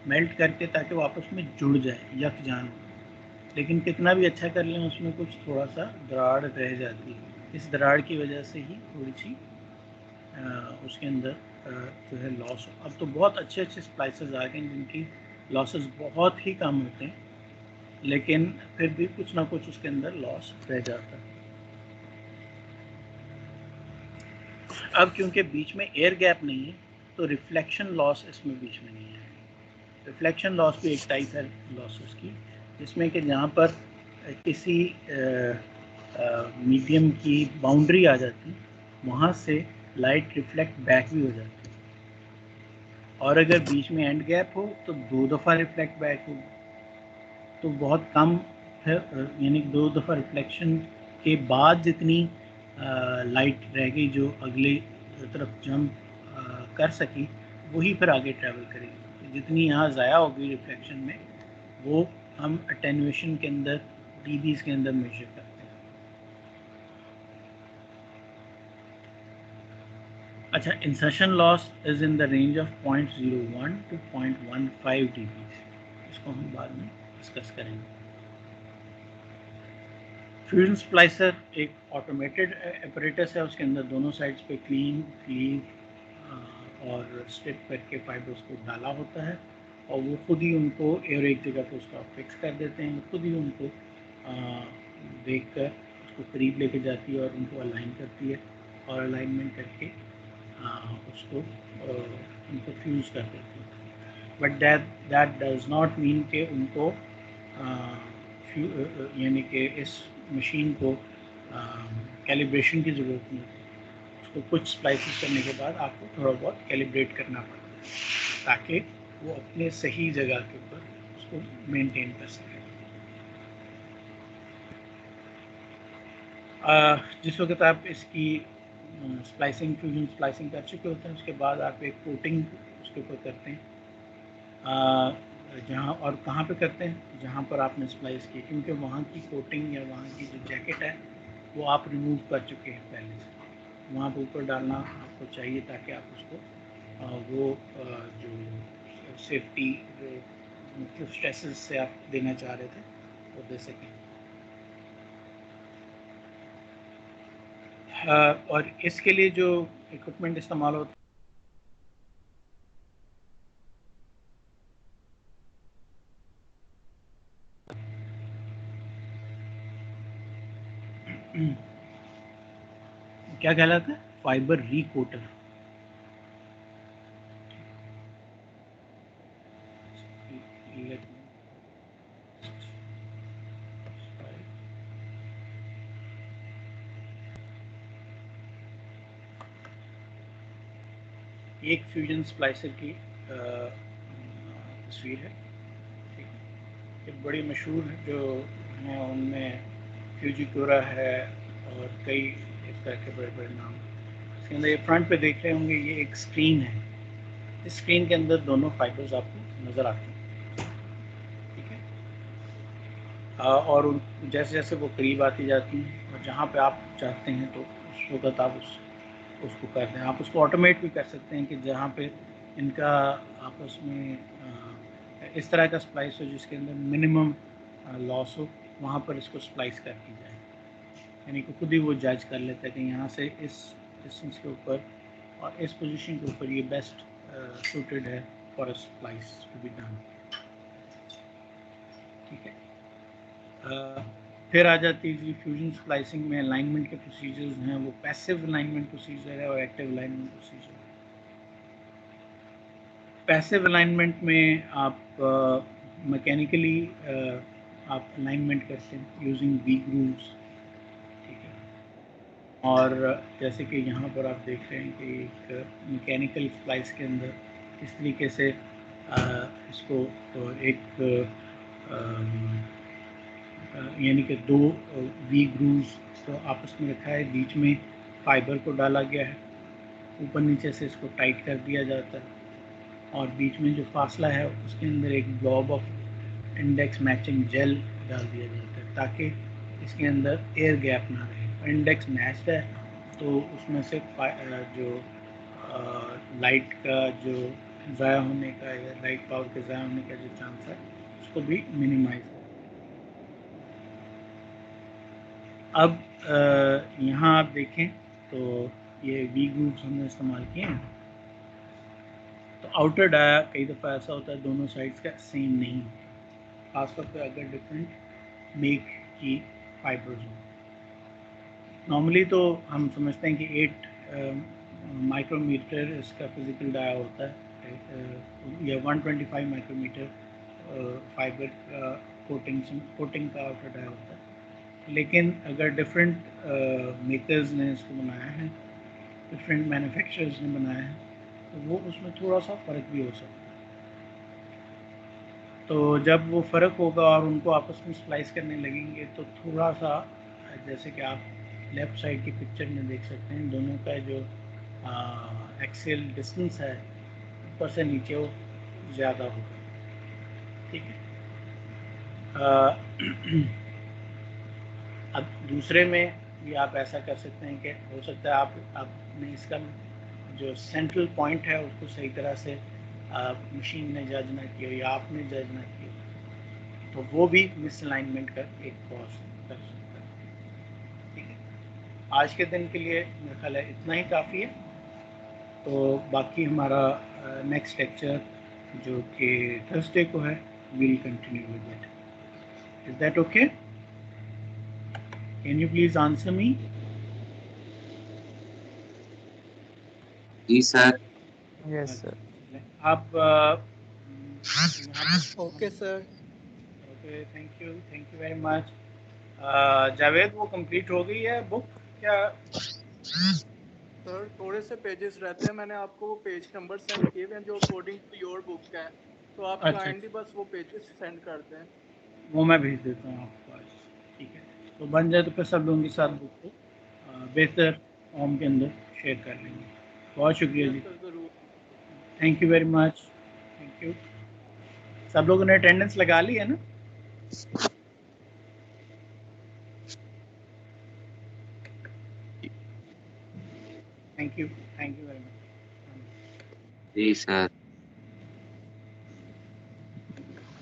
मेल्ट करके ताकि वो आपस में जुड़ जाए, यकजान हो। लेकिन कितना भी अच्छा कर लें उसमें कुछ थोड़ा सा दरार रह जाती है। इस दरार की वजह से ही थोड़ी सी उसके अंदर जो है लॉस। अब तो बहुत अच्छे अच्छे स्प्लाइसेस आ गए जिनकी लॉसेस बहुत ही कम होते हैं, लेकिन फिर भी कुछ ना कुछ उसके अंदर लॉस रह जाता है। अब क्योंकि बीच में एयर गैप नहीं है तो रिफ्लेक्शन लॉस इसमें बीच में नहीं है। रिफ्लेक्शन लॉस भी एक टाइप है लॉसेस की, जिसमें कि जहाँ पर किसी मीडियम की बाउंड्री आ जाती, वहाँ से लाइट रिफ्लेक्ट बैक भी हो जाती है। और अगर बीच में एंड गैप हो तो 2 दफ़ा रिफ्लेक्ट बैक हो, तो बहुत कम है, यानी 2 दफ़ा रिफ्लेक्शन के बाद जितनी लाइट रह गई जो अगले तरफ जंप कर सकी, वही फिर आगे ट्रैवल करेगी। तो जितनी यहाँ ज़ाया होगी रिफ्लेक्शन में, वो हम अटेन्यूएशन के अंदर डीबीज़ के अंदर मेजर करते हैं। अच्छा, insertion loss is in the range of 0.01 to 0.15 dBs। इसको हम बाद में डिस्कस करेंगे। फ्यूजन स्प्लाइसर एक ऑटोमेटेड अपरेटस है, उसके अंदर दोनों साइड्स पे क्लीन, क्लीव और स्ट्रिप करके फाइबर्स को डाला होता है और वो खुद ही उनको एक जगह पे उसको फिक्स कर देते हैं। खुद ही उनको देख कर उसको करीब लेके जाती है और उनको अलाइन करती है और अलाइनमेंट करके उसको उनको फ्यूज़ कर देती है। But that does not mean के उनको यानी कि इस मशीन को कैलिब्रेशन की ज़रूरत नहीं होती। उसको कुछ स्प्लाइसेस करने के बाद आपको थोड़ा बहुत कैलिब्रेट करना पड़ता है ताकि वो अपने सही जगह के ऊपर उसको मेंटेन कर सके। जिस वक्त आप इसकी स्प्लाइसिंग, फ्यूजन स्प्लाइसिंग कर चुके होते हैं, उसके बाद आप एक कोटिंग उसके ऊपर करते हैं। जहाँ और कहाँ पे करते हैं, जहाँ पर आपने स्प्लाइस की, क्योंकि वहाँ की कोटिंग या वहाँ की जो जैकेट है वो आप रिमूव कर चुके हैं पहले से, वहाँ पर ऊपर डालना आपको चाहिए ताकि आप उसको वो जो सेफ्टी मतलब स्ट्रेसेस से आप देना चाह रहे थे वो दे सकें। और इसके लिए जो इक्विपमेंट इस्तेमाल होता क्या कहलाता है? फाइबर रिकोटर। एक फ्यूजन स्प्लाइसर की तस्वीर है, ठीक है। एक बड़ी मशहूर जो हैं उनमें फ्यूजिकोरा है और कई इस तरह के बड़े बड़े नाम। इसके अंदर ये फ्रंट पे देख रहे होंगे, ये एक स्क्रीन है। इस स्क्रीन के अंदर दोनों फाइबर्स आपको नज़र आते हैं, ठीक है। और जैसे जैसे वो करीब आती जाती हैं और जहाँ पे आप चाहते हैं तो उस वक्त आप उसको कर दें। आप उसको ऑटोमेट भी कर सकते हैं कि जहाँ पे इनका आपस में इस तरह का स्प्लाइस हो जिसके अंदर मिनिमम लॉस हो, वहाँ पर इसको स्प्लाइस कर दी जाए। यानी कि खुद ही वो जज कर लेता है कि यहाँ से इस डिस्टेंस के ऊपर और इस पोजीशन के ऊपर ये बेस्ट सूटेड है for a splice to be done, ठीक है। फिर आ जाती है फ्यूजन स्प्लाइसिंग में अलाइनमेंट के प्रोसीजर्स हैं। वो पैसिव अलाइनमेंट प्रोसीजर है और एक्टिव अलाइनमेंट प्रोसीजर है। पैसिव अलाइनमेंट में आप मैकेनिकली आप अलाइनमेंट करते हैं यूजिंग वी ग्रूव्स, ठीक है। और जैसे कि यहाँ पर आप देख रहे हैं कि एक मैकेनिकल स्प्लाइस के अंदर इस तरीके से इसको एक यानी कि दो वी ग्रूव्स तो आपस में रखा है, बीच में फाइबर को डाला गया है, ऊपर नीचे से इसको टाइट कर दिया जाता है और बीच में जो फासला है उसके अंदर एक blob of index matching gel डाल दिया जाता है ताकि इसके अंदर एयर गैप ना रहे। इंडेक्स मैच्ड है तो उसमें से जो लाइट का जो ज़ाया होने का या लाइट पावर के ज़ाया होने का जो चांस है उसको भी मिनिमाइज है। अब यहाँ आप देखें तो ये वी ग्रुप्स हमने इस्तेमाल किए हैं। तो आउटर डाया कई दफ़ा ऐसा होता है दोनों साइड्स का सेम नहीं होता, खासतौर पर अगर डिफरेंट मेक की फाइबर्स हो। नॉर्मली तो हम समझते हैं कि 8 माइक्रोमीटर इसका फिजिकल डाया होता है या 125 माइक्रोमीटर फाइबर का कोटिंग का आउटर डाया होता है। लेकिन अगर डिफरेंट मेकर्स ने इसको बनाया है, डिफरेंट मैन्युफैक्चरर्स ने बनाया है, तो वो उसमें थोड़ा सा फ़र्क भी हो सकता है। तो जब वो फ़र्क होगा और उनको आपस में स्प्लाइस करने लगेंगे तो थोड़ा सा जैसे कि आप लेफ़्ट साइड की पिक्चर में देख सकते हैं, दोनों का जो एक्सियल डिस्टेंस है ऊपर से नीचे वो ज़्यादा होगा, ठीक है। अब दूसरे में भी आप ऐसा कर सकते हैं कि हो सकता है आपने इसका जो सेंट्रल पॉइंट है उसको सही तरह से मशीन ने जज ना किया या आपने जज ना किया, तो वो भी मिसअलाइनमेंट का एक कॉज कर सकता है, ठीक है। आज के दिन के लिए मेरा ख्याल है इतना ही काफ़ी है। तो बाकी हमारा नेक्स्ट लेक्चर जो कि थर्सडे को है, will continue with that. Is that okay? Can you please answer me? जी सर। Yes sir. आप okay sir. Okay, thank you very much. Javed, वो कंप्लीट हो गई है बुक क्या? सर थोड़े से पेजेस रहते हैं, मैंने आपको वो पेज नंबर सेंड किए हुए हैं जो अकॉर्डिंग टू योर बुक है, तो आप अच्छा, काइंडली बस वो पेजेस सेंड कर दें। वो मैं भेज देता हूँ आपको आज, ठीक है। तो बन जाए तो फिर सब लोगों के साथ बुक को बेहतर फॉर्म के अंदर शेयर कर लेंगे। बहुत शुक्रिया जी, यस सर, ज़रूर। Thank you very much, thank you. सब लोगों ने अटेंडेंस लगा ली है ना? Thank you very much. जी सर।